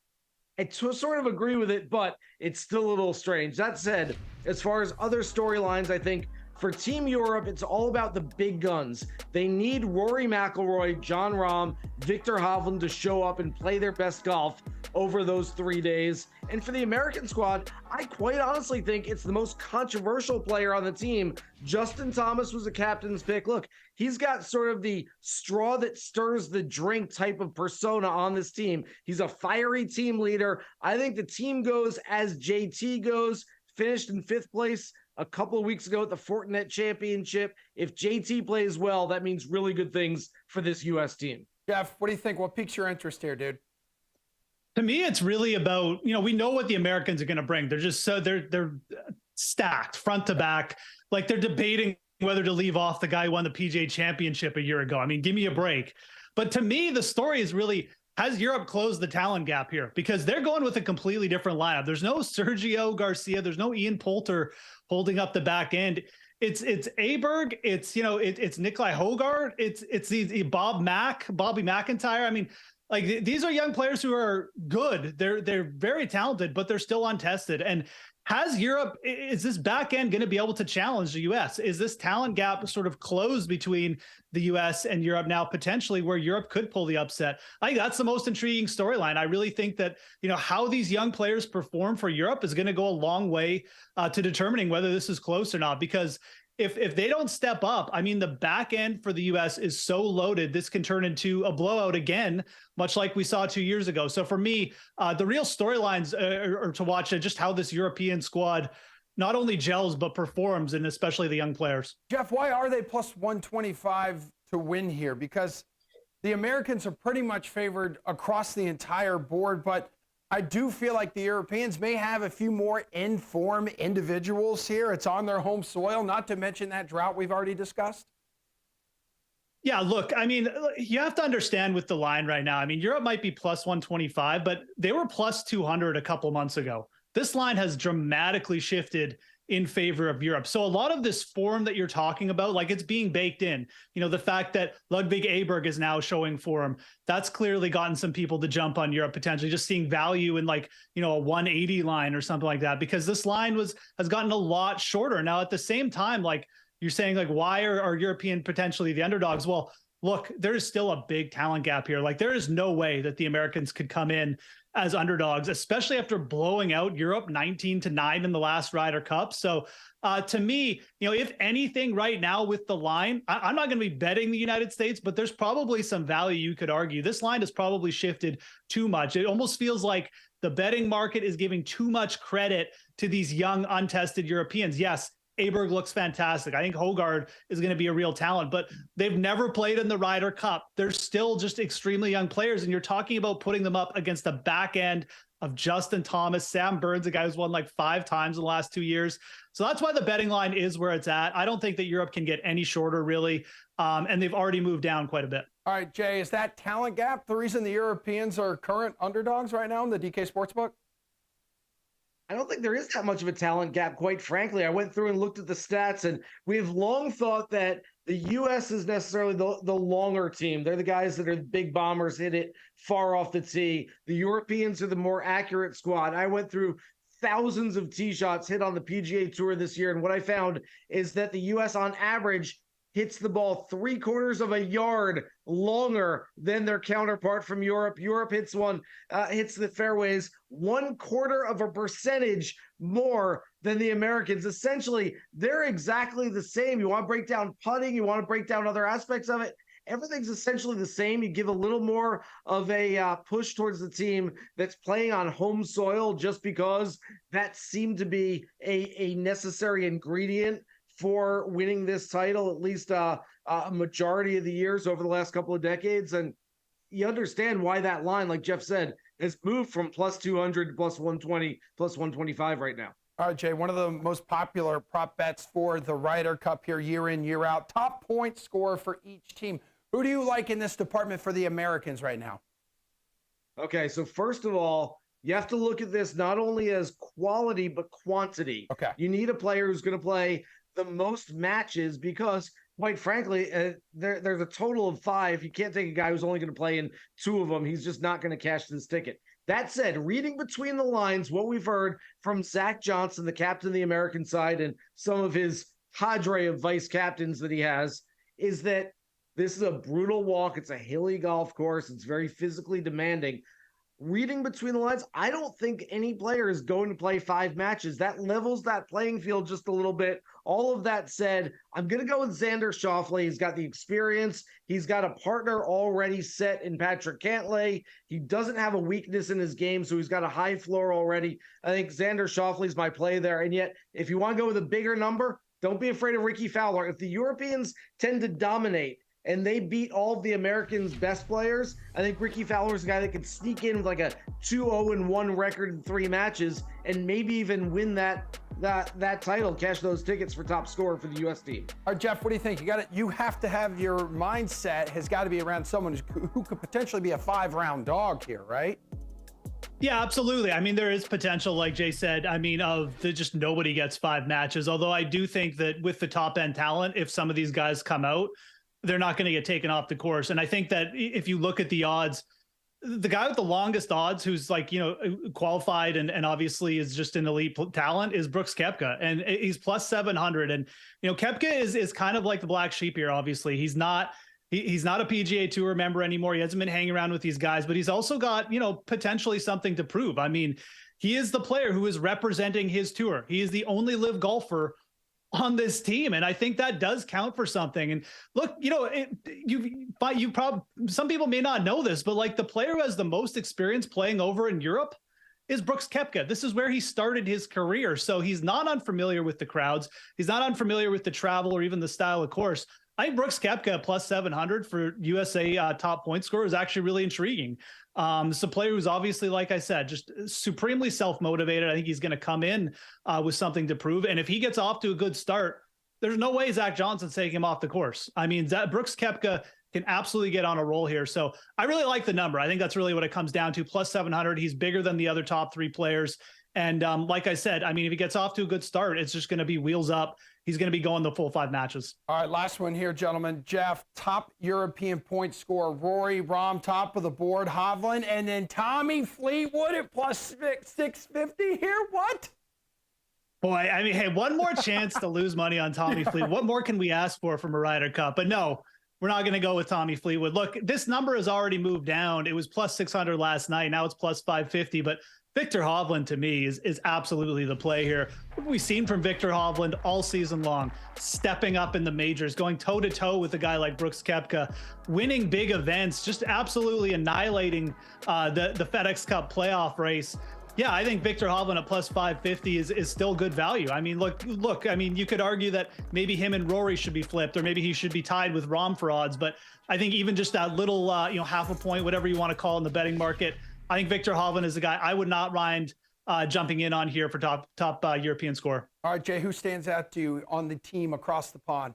I sort of agree with it, but it's still a little strange. That said, as far as other storylines, I think for Team Europe, it's all about the big guns. They need Rory McIlroy, Jon Rahm, Victor Hovland to show up and play their best golf over those 3 days. And for the American squad, I quite honestly think it's the most controversial player on the team. Justin Thomas was the captain's pick. Look, he's got sort of the straw that stirs the drink type of persona on this team. He's a fiery team leader. I think the team goes as JT goes, finished in 5th place a couple of weeks ago at the Fortinet Championship. If JT plays well, that means really good things for this U.S. team. Jeff, what do you think? What piques your interest here, dude? To me, it's really about, we know what the Americans are going to bring. They're just they're stacked front to back. Like they're debating whether to leave off the guy who won the PGA Championship a year ago. I mean, give me a break. But to me, the story is really, has Europe closed the talent gap here? Because they're going with a completely different lineup. There's no Sergio Garcia. There's no Ian Poulter holding up the back end. It's Aberg. It's Nikolai Hogard. It's the Bobby McIntyre. I mean, like these are young players who are good. They're very talented, but they're still untested. And has Europe, is this back end going to be able to challenge the U.S.? Is this talent gap sort of closed between the U.S. and Europe now potentially where Europe could pull the upset? I think that's the most intriguing storyline. I really think that, how these young players perform for Europe is going to go a long way to determining whether this is close or not, because if they don't step up, I mean, the back end for the U.S. is so loaded, this can turn into a blowout again, much like we saw 2 years ago. So for me, the real storylines are to watch just how this European squad not only gels, but performs, and especially the young players. Jeff, why are they plus 125 to win here? Because the Americans are pretty much favored across the entire board, but I do feel like the Europeans may have a few more in-form individuals here. It's on their home soil, not to mention that drought we've already discussed. Yeah, look, I mean, you have to understand with the line right now. I mean, Europe might be plus 125, but they were plus 200 a couple months ago. This line has dramatically shifted in favor of Europe. So a lot of this form that you're talking about, like it's being baked in, the fact that Ludwig Aberg is now showing form, that's clearly gotten some people to jump on Europe, potentially just seeing value in a 180 line or something like that, because this line has gotten a lot shorter. Now, at the same time, like you're saying, like, why are European potentially the underdogs? Well, look, there is still a big talent gap here. Like there is no way that the Americans could come in as underdogs, especially after blowing out Europe 19-9 in the last Ryder Cup. So to me, if anything right now with the line, I'm not going to be betting the United States, but there's probably some value you could argue. This line has probably shifted too much. It almost feels like the betting market is giving too much credit to these young, untested Europeans. Yes, Aberg looks fantastic. I think Hogard is going to be a real talent, but they've never played in the Ryder Cup. They're still just extremely young players, and you're talking about putting them up against the back end of Justin Thomas, Sam Burns, a guy who's won like 5 times in the last 2 years. So that's why the betting line is where it's at. I don't think that Europe can get any shorter, really, and they've already moved down quite a bit. All right, Jay, is that talent gap the reason the Europeans are current underdogs right now in the DK Sportsbook? I don't think there is that much of a talent gap, quite frankly. I went through and looked at the stats, and we've long thought that the U.S. is necessarily the longer team. They're the guys that are the big bombers, hit it far off the tee. The Europeans are the more accurate squad. I went through thousands of tee shots hit on the PGA Tour this year, and what I found is that the U.S. on average hits the ball 3/4 of a yard longer than their counterpart from Europe. Europe hits the fairways 1/4 of a percentage more than the Americans. Essentially, they're exactly the same. You want to break down putting, you want to break down other aspects of it. Everything's essentially the same. You give a little more of a push towards the team that's playing on home soil just because that seemed to be a necessary ingredient for winning this title, at least a majority of the years over the last couple of decades. And you understand why that line, like Jeff said, has moved from plus 200 to plus 120, plus 125 right now. All right, Jay, one of the most popular prop bets for the Ryder Cup here, year in, year out. Top point scorer for each team. Who do you like in this department for the Americans right now? Okay, so first of all, you have to look at this not only as quality, but quantity. Okay. You need a player who's going to play the most matches because, quite frankly, there's a total of 5. You can't take a guy who's only going to play in 2 of them. He's just not going to cash this ticket. That said, reading between the lines, what we've heard from Zach Johnson, the captain of the American side, and some of his cadre of vice captains that he has, is that this is a brutal walk. It's a hilly golf course. It's very physically demanding. Reading between the lines, I don't think any player is going to play 5 matches. That levels that playing field just a little bit. All of that said, I'm going to go with Xander Schauffele. He's got the experience. He's got a partner already set in Patrick Cantlay. He doesn't have a weakness in his game, so he's got a high floor already. I think Xander Schauffele is my play there. And yet, if you want to go with a bigger number, don't be afraid of Ricky Fowler. If the Europeans tend to dominate and they beat all of the Americans' best players, I think Ricky Fowler's a guy that could sneak in with like a 2-0-1 record in 3 matches and maybe even win that title, cash those tickets for top scorer for the U.S. team. All right, Jeff, what do you think? You have to have your mindset has got to be around someone who could potentially be a 5-round dog here, right? Yeah, absolutely. I mean, there is potential, like Jay said, just nobody gets 5 matches. Although I do think that with the top end talent, if some of these guys come out, they're not going to get taken off the course. And I think that if you look at the odds, the guy with the longest odds, who's qualified and obviously is just an elite talent, is Brooks Koepka. And he's plus 700. And, Koepka is kind of like the black sheep here. Obviously he's not a PGA Tour member anymore. He hasn't been hanging around with these guys, but he's also got, potentially something to prove. I mean, he is the player who is representing his tour. He is the only live golfer on this team. And I think that does count for something. And look, some people may not know this, but the player who has the most experience playing over in Europe is Brooks Koepka. This is where he started his career. So he's not unfamiliar with the crowds. He's not unfamiliar with the travel or even the style of course. I think Brooks Koepka plus 700 for USA top point scorer is actually really intriguing. It's a player who's obviously, like I said, just supremely self-motivated. I think he's going to come in with something to prove. And if he gets off to a good start, there's no way Zach Johnson's taking him off the course. I mean, Brooks Koepka can absolutely get on a roll here. So I really like the number. I think that's really what it comes down to. Plus 700. He's bigger than the other top 3 players. And like I said, I mean, if he gets off to a good start, it's just going to be wheels up. He's going to be going the full 5 matches. All right, last one here, gentlemen. Jeff, top European point scorer, Rory, Rahm, top of the board, Hovland, and then Tommy Fleetwood at plus 650 here. What? Boy, I mean, hey, one more chance to lose money on Tommy Fleetwood. What more can we ask for from a Ryder Cup? But no, we're not going to go with Tommy Fleetwood. Look, this number has already moved down. It was plus 600 last night. Now it's plus 550, but Victor Hovland, to me, is absolutely the play here. What have we seen from Victor Hovland all season long? Stepping up in the majors, going toe-to-toe with a guy like Brooks Koepka, winning big events, just absolutely annihilating the FedEx Cup playoff race. Yeah, I think Victor Hovland at plus 550 is still good value. I mean, look. I mean, you could argue that maybe him and Rory should be flipped, or maybe he should be tied with Rahm for odds. But I think even just that little, half a point, whatever you want to call in the betting market, I think Victor Hovland is a guy I would not mind jumping in on here for top European score. All right, Jay, who stands out to you on the team across the pond?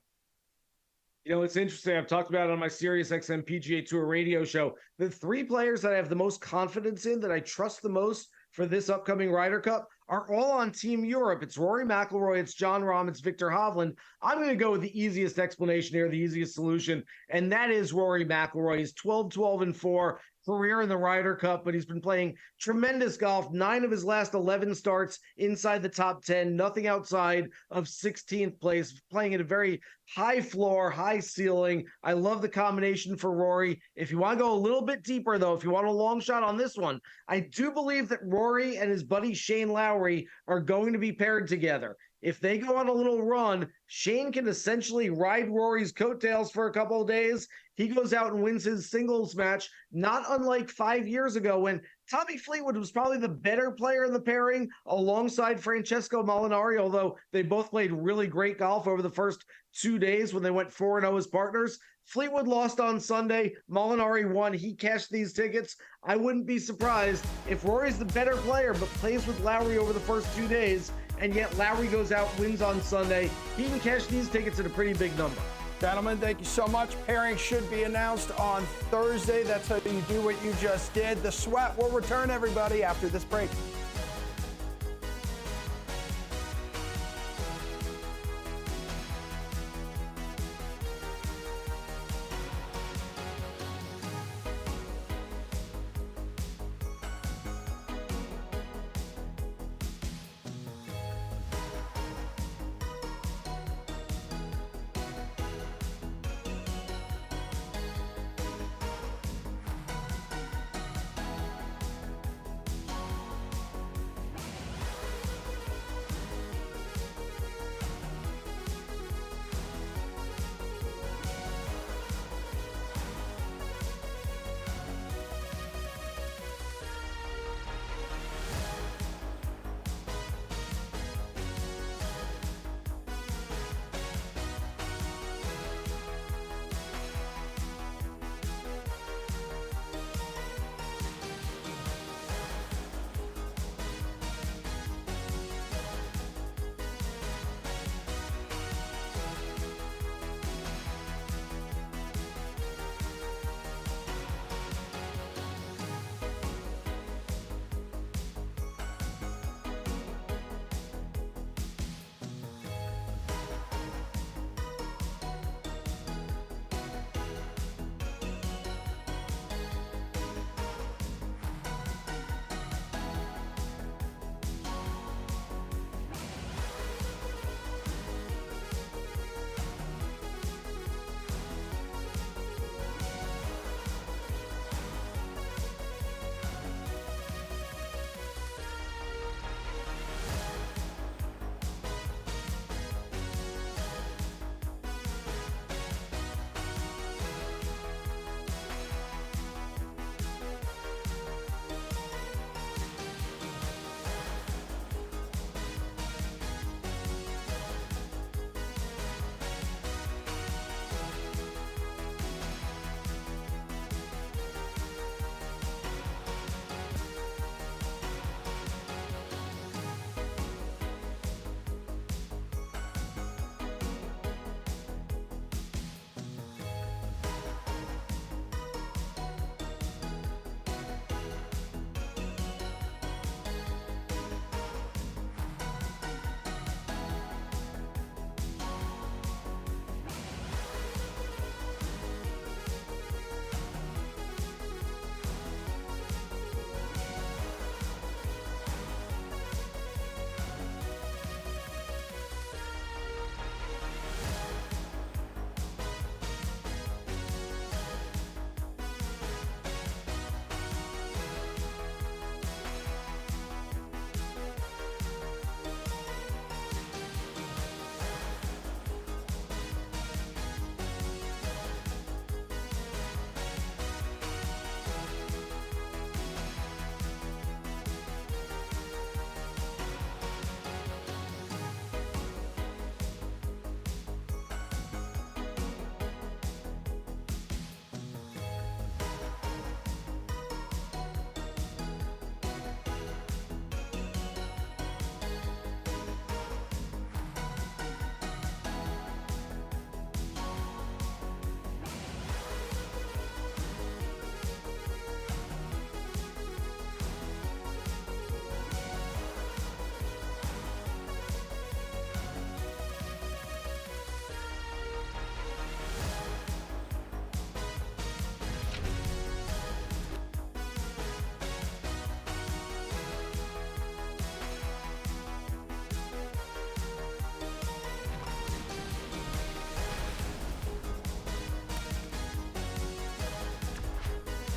It's interesting. I've talked about it on my SiriusXM PGA Tour radio show. The 3 players that I have the most confidence in, that I trust the most for this upcoming Ryder Cup, are all on Team Europe. It's Rory McIlroy, it's Jon Rahm, it's Victor Hovland. I'm going to go with the easiest explanation here, the easiest solution, and that is Rory McIlroy. He's 12-12-4, career in the Ryder Cup, but he's been playing tremendous golf. 9 of his last 11 starts inside the top 10, nothing outside of 16th place, playing at a very high floor, high ceiling. I love the combination for Rory. If you want to go a little bit deeper, though, if you want a long shot on this one, I do believe that Rory and his buddy Shane Lowry are going to be paired together. If they go on a little run, Shane can essentially ride Rory's coattails for a couple of days. He goes out and wins his singles match, not unlike 5 years ago when Tommy Fleetwood was probably the better player in the pairing alongside Francesco Molinari, although they both played really great golf over the first 2 days when they went 4-0 as partners. Fleetwood lost on Sunday. Molinari won. He cashed these tickets. I wouldn't be surprised if Rory's the better player but plays with Lowry over the first 2 days, and yet Lowry goes out, wins on Sunday. He can cash these tickets at a pretty big number. Gentlemen, thank you so much. Pairing should be announced on Thursday. That's how you do what you just did. The Sweat will return, everybody, after this break.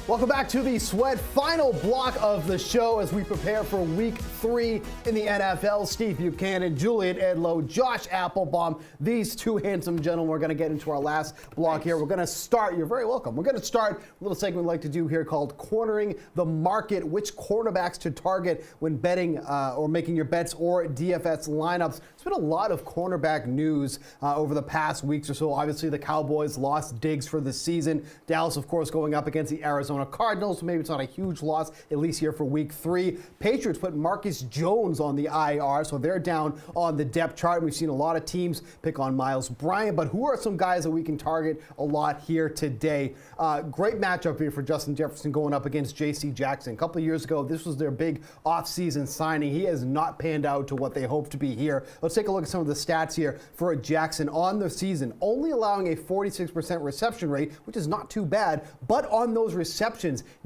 Welcome back to the Sweat final block of the show as we prepare for week 3 in the NFL. Steve Buchanan, Julian Edlow, Josh Applebaum, these two handsome gentlemen. We're going to get into our last block here. We're going to start, you're very welcome. We're going to start a little segment we like to do here called Cornering the Market, which cornerbacks to target when betting or making your bets or DFS lineups. There's been a lot of cornerback news over the past weeks or so. Obviously, the Cowboys lost Diggs for the season. Dallas, of course, going up against the Arizona Cardinals. Maybe it's not a huge loss, at least here for week 3. Patriots put Marcus Jones on the IR, so they're down on the depth chart. We've seen a lot of teams pick on Miles Bryant, but who are some guys that we can target a lot here today? Great matchup here for Justin Jefferson going up against J.C. Jackson. A couple of years ago, this was their big offseason signing. He has not panned out to what they hoped to be here. Let's take a look at some of the stats here for Jackson on the season, only allowing a 46% reception rate, which is not too bad, but on those receptions,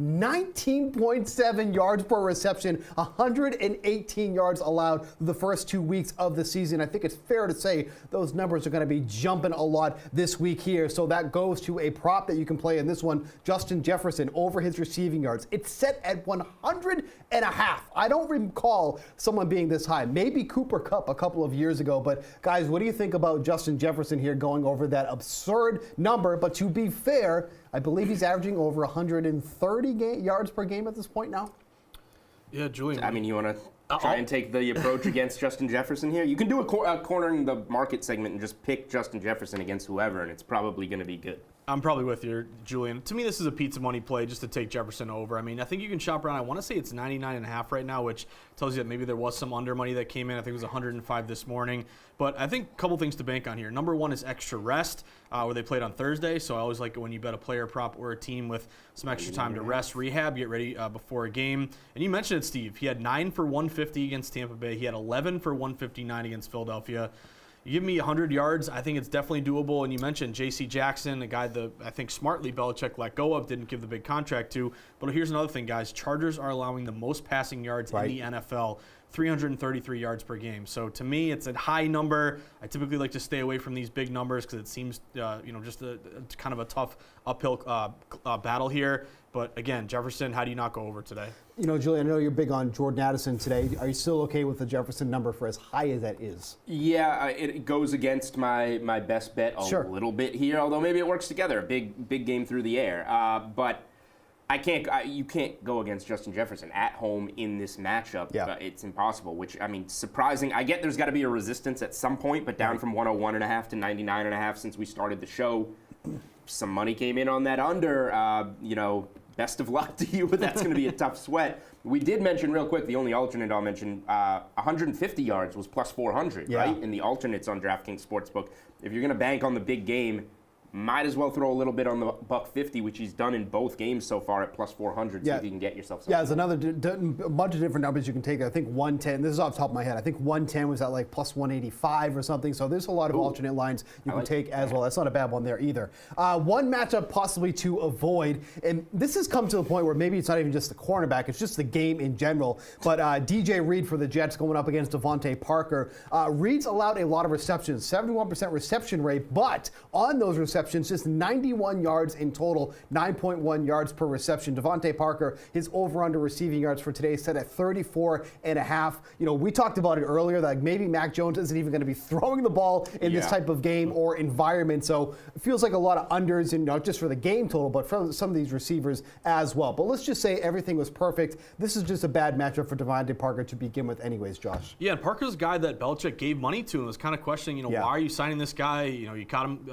19.7 yards per reception, 118 yards allowed the first 2 weeks of the season. I think it's fair to say those numbers are going to be jumping a lot this week here. So that goes to a prop that you can play in this one. Justin Jefferson over his receiving yards. It's set at 100.5. I don't recall someone being this high. Maybe Cooper Kupp a couple of years ago. But guys, what do you think about Justin Jefferson here going over that absurd number? But to be fair, I believe he's averaging over 130 yards per game at this point now. Yeah, Julian. I mean, you want to try and take the approach against Justin Jefferson here? You can do a cornering the market segment and just pick Justin Jefferson against whoever, and it's probably going to be good. I'm probably with you, Julian. To me, this is a pizza money play just to take Jefferson over. I mean, I think you can shop around. I want to say it's 99.5 right now, which tells you that maybe there was some under money that came in. I think it was 105 this morning. But I think a couple things to bank on here. Number one is extra rest, where they played on Thursday. So I always like it when you bet a player prop or a team with some extra time to rest, rehab, get ready before a game. And you mentioned it, Steve. He had 9 for 150 against Tampa Bay. He had 11 for 159 against Philadelphia. You give me 100 yards, I think it's definitely doable. And you mentioned J.C. Jackson, a guy that I think smartly Belichick let go of, didn't give the big contract to. But here's another thing, guys. Chargers are allowing the most passing yards in the NFL, 333 yards per game. So to me, it's a high number. I typically like to stay away from these big numbers because it seems, just a kind of a tough uphill battle here. But again, Jefferson, how do you not go over today? You know, Julian, I know you're big on Jordan Addison today. Are you still okay with the Jefferson number for as high as that is? Yeah, it goes against my best bet a little bit here, although maybe it works together. A big game through the air. But you can't go against Justin Jefferson at home in this matchup. Yeah. It's impossible, which, I mean, surprising. I get there's got to be a resistance at some point, but down from 101.5 to 99.5 since we started the show. Some money came in on that under. Best of luck to you, but that's going to be a tough sweat. We did mention real quick, the only alternate I'll mention, 150 yards was plus 400, right? In the alternates on DraftKings Sportsbook. If you're going to bank on the big game, might as well throw a little bit on the $150, which he's done in both games so far at plus 400, so if you can get yourself something. Yeah, there's a bunch of different numbers you can take. I think 110, this is off the top of my head, I think 110 was at like plus 185 or something, so there's a lot of alternate lines you can take as well. That's not a bad one there either. One matchup possibly to avoid, and this has come to the point where maybe it's not even just the cornerback, it's just the game in general, but DJ Reed for the Jets going up against Devontae Parker. Reed's allowed a lot of receptions, 71% reception rate, but on those receptions, just 91 yards in total, 9.1 yards per reception. Devontae Parker, his over-under receiving yards for today is set at 34.5. You know, we talked about it earlier that maybe Mac Jones isn't even going to be throwing the ball in this type of game or environment. So it feels like a lot of unders, and not just for the game total, but for some of these receivers as well. But let's just say everything was perfect. This is just a bad matchup for Devontae Parker to begin with anyways, Josh. Yeah, and Parker's a guy that Belichick gave money to and was kind of questioning, why are you signing this guy? You caught him,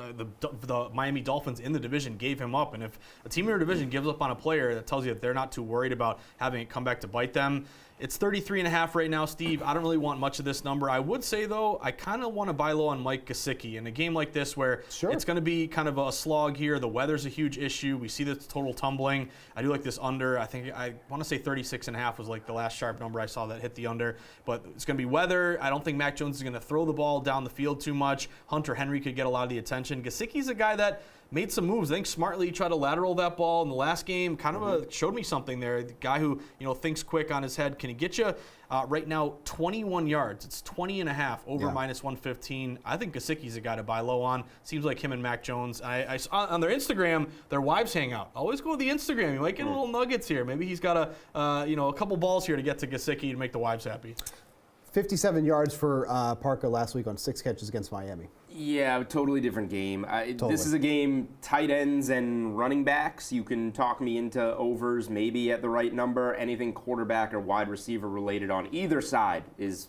the Miami Dolphins in the division gave him up. And if a team in your division gives up on a player, that tells you that they're not too worried about having it come back to bite them. It's 33.5 right now, Steve. I don't really want much of this number. I would say, though, I kind of want to buy low on Mike Gesicki. In a game like this where it's going to be kind of a slog here, the weather's a huge issue. We see the total tumbling. I do like this under. I want to say 36.5 was like the last sharp number I saw that hit the under. But it's going to be weather. I don't think Mac Jones is going to throw the ball down the field too much. Hunter Henry could get a lot of the attention. Gesicki's a guy that made some moves. I think smartly he tried to lateral that ball in the last game. Kind of showed me something there. The guy who thinks quick on his head. Can he get you right now 21 yards? It's 20.5 over minus 115. I think Gesicki's a guy to buy low on. Seems like him and Mac Jones. I saw on their Instagram, their wives hang out. Always go to the Instagram. You might get a little nuggets here. Maybe he's got a couple balls here to get to Gesicki to make the wives happy. 57 yards for Parker last week on 6 catches against Miami. Yeah, totally different game. This is a game, tight ends and running backs. You can talk me into overs, maybe at the right number. Anything quarterback or wide receiver related on either side is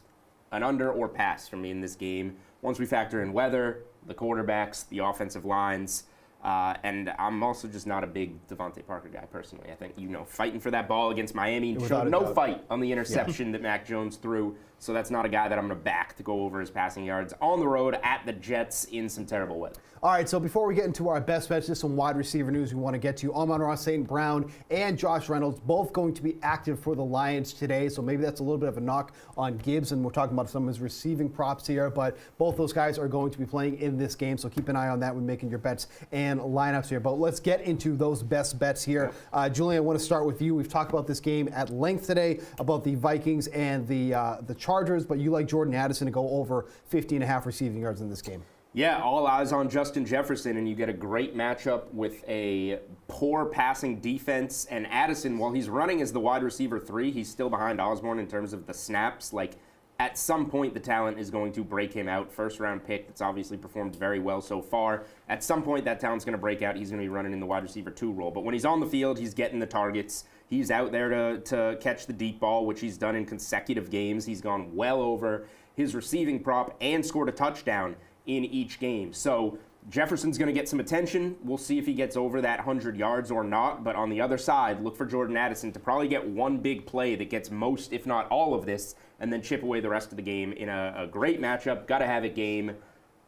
an under or pass for me in this game. Once we factor in weather, the quarterbacks, the offensive lines, and I'm also just not a big Devontae Parker guy personally. I think, fighting for that ball against Miami, showed no fight on the interception that Mac Jones threw. So that's not a guy that I'm going to back to go over his passing yards on the road at the Jets in some terrible weather. All right, so before we get into our best bets, just some wide receiver news we want to get to. Amon-Ra St. Brown and Josh Reynolds both going to be active for the Lions today, so maybe that's a little bit of a knock on Gibbs, and we're talking about some of his receiving props here, but both those guys are going to be playing in this game, so keep an eye on that when making your bets and lineups here. But let's get into those best bets here. Julian, I want to start with you. We've talked about this game at length today, about the Vikings and the Chargers, but you like Jordan Addison to go over 50.5 receiving yards in this game. Yeah, all eyes on Justin Jefferson, and you get a great matchup with a poor passing defense. And Addison, while he's running as the wide receiver 3, he's still behind Osborne in terms of the snaps. At some point, the talent is going to break him out. First-round pick that's obviously performed very well so far. At some point, that talent's going to break out. He's going to be running in the wide receiver 2 role. But when he's on the field, he's getting the targets. He's out there to catch the deep ball, which he's done in consecutive games. He's gone well over his receiving prop and scored a touchdown in each game. So Jefferson's going to get some attention. We'll see if he gets over that 100 yards or not. But on the other side, look for Jordan Addison to probably get one big play that gets most, if not all of this, and then chip away the rest of the game in a great matchup. Got to have it game.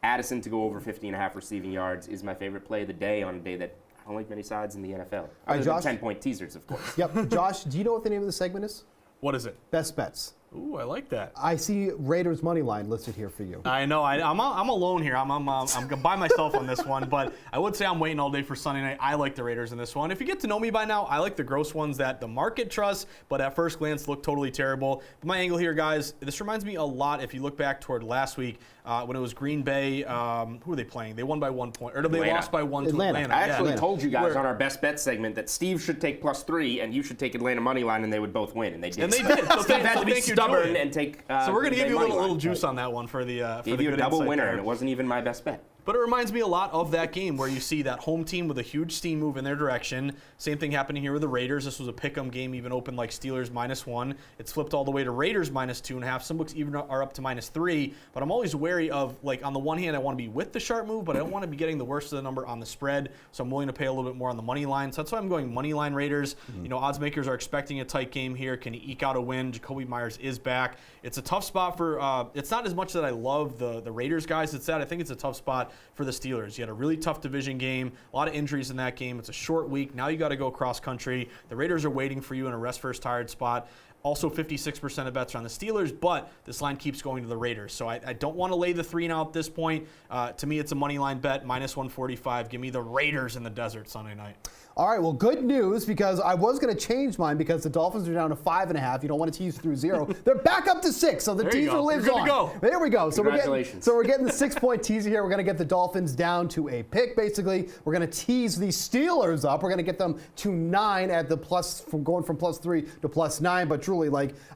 Addison to go over 50.5 receiving yards is my favorite play of the day on a day that I don't like many sides in the NFL. Other than 10-point teasers, of course. Yep. Josh, do you know what the name of the segment is? What is it? Best bets. Ooh, I like that. I see Raiders money line listed here for you. I know. I'm alone here. I'm by myself on this one, but I would say I'm waiting all day for Sunday night. I like the Raiders in this one. If you get to know me by now, I like the gross ones that the market trusts, but at first glance look totally terrible. But my angle here, guys, this reminds me a lot, if you look back toward last week, when it was Green Bay. Who were they playing? They won by 1 point. Or they lost by 1 to Atlanta. I actually told you guys on our best bet segment that Steve should take +3 and you should take Atlanta money line, and they would both win, and they did. And they did. So Steve had to be stubborn and take. So we're going to give you a little juice on that one for the. Gave you a double winner, and it wasn't even my best bet. But it reminds me a lot of that game where you see that home team with a huge steam move in their direction. Same thing happening here with the Raiders. This was a pick'em game, even opened like Steelers -1. It's flipped all the way to Raiders -2.5. Some books even are up to -3. But I'm always wary of, on the one hand, I want to be with the sharp move, but I don't want to be getting the worst of the number on the spread. So I'm willing to pay a little bit more on the money line. So that's why I'm going money line Raiders. Odds makers are expecting a tight game here. Can he eke out a win? Jacoby Myers is back. It's a tough spot for. It's not as much that I love the Raiders guys. It's that I think it's a tough spot for the Steelers. You had a really tough division game, a lot of injuries in that game. It's a short week. Now you got to go cross country. The Raiders are waiting for you in a rest first tired spot. Also, 56% of bets are on the Steelers, but this line keeps going to the Raiders. So I don't want to lay the 3 now at this point. To me, it's a money line bet, -145. Give me the Raiders in the desert Sunday night. All right, well, good news, because I was going to change mine because the Dolphins are down to 5.5. You don't want to tease through 0. They're back up to 6, so the teaser lives on. Go. There we go. Congratulations. So we're getting the 6-point teaser here. We're going to get the Dolphins down to a pick, basically. We're going to tease the Steelers up. We're going to get them to 9 at the plus, from going from +3 to +9. But truly,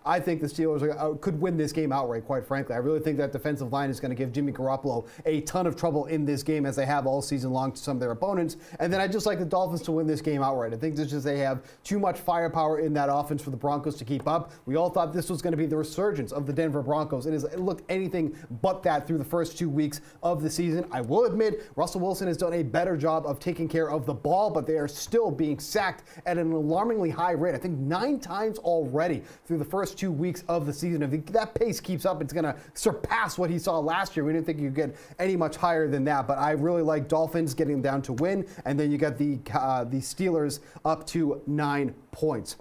I think the Steelers could win this game outright, quite frankly. I really think that defensive line is going to give Jimmy Garoppolo a ton of trouble in this game, as they have all season long to some of their opponents. And then I just like the Dolphins to win this game outright. I think they have too much firepower in that offense for the Broncos to keep up. We all thought this was going to be the resurgence of the Denver Broncos. It looked anything but that through the first 2 weeks of the season. I will admit, Russell Wilson has done a better job of taking care of the ball, but they are still being sacked at an alarmingly high rate. I think 9 times already through the first 2 weeks of the season. If that pace keeps up, it's going to surpass what he saw last year. We didn't think you could get any much higher than that, but I really like Dolphins getting them down to win, and then you got the Steelers up to 9 points.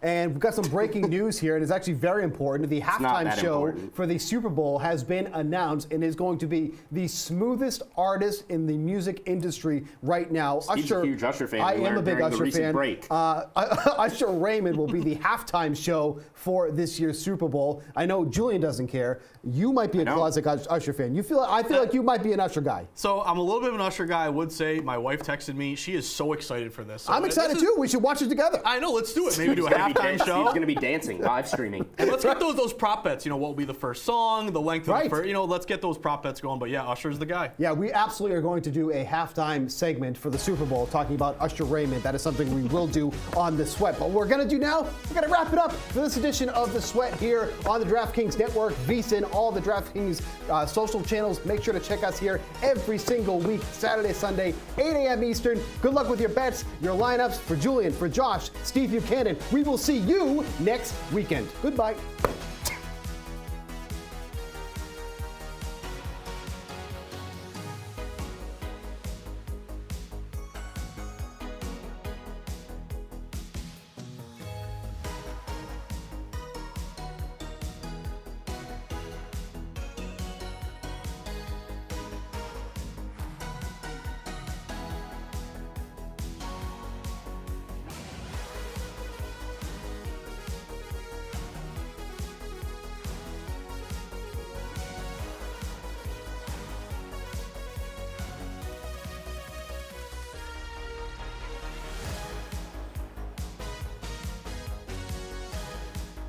And we've got some breaking news here, and it's actually very important. The halftime show for the Super Bowl has been announced and is going to be the smoothest artist in the music industry right now. Steve's a huge Usher fan. I am a big Usher fan. Break. Usher Raymond will be the halftime show for this year's Super Bowl. I know Julian doesn't care. You might be a closet Usher fan. I feel like you might be an Usher guy. So I'm a little bit of an Usher guy. I would say my wife texted me. She is so excited for this. So I'm excited too. We should watch it together. I know. Let's do it. Maybe do a halftime show. Steve's going to be dancing, live streaming. And let's get those prop bets. You know, what will be the first song, the length of the first, let's get those prop bets going. But yeah, Usher's the guy. Yeah, we absolutely are going to do a halftime segment for the Super Bowl talking about Usher Raymond. That is something we will do on The Sweat. But what we're going to do now, we're going to wrap it up for this edition of The Sweat here on the DraftKings Network, VSiN, all the DraftKings social channels. Make sure to check us here every single week, Saturday, Sunday, 8 a.m. Eastern. Good luck with your bets, your lineups. For Julian, for Josh, Steve Buchanan, we will see you next weekend. Goodbye.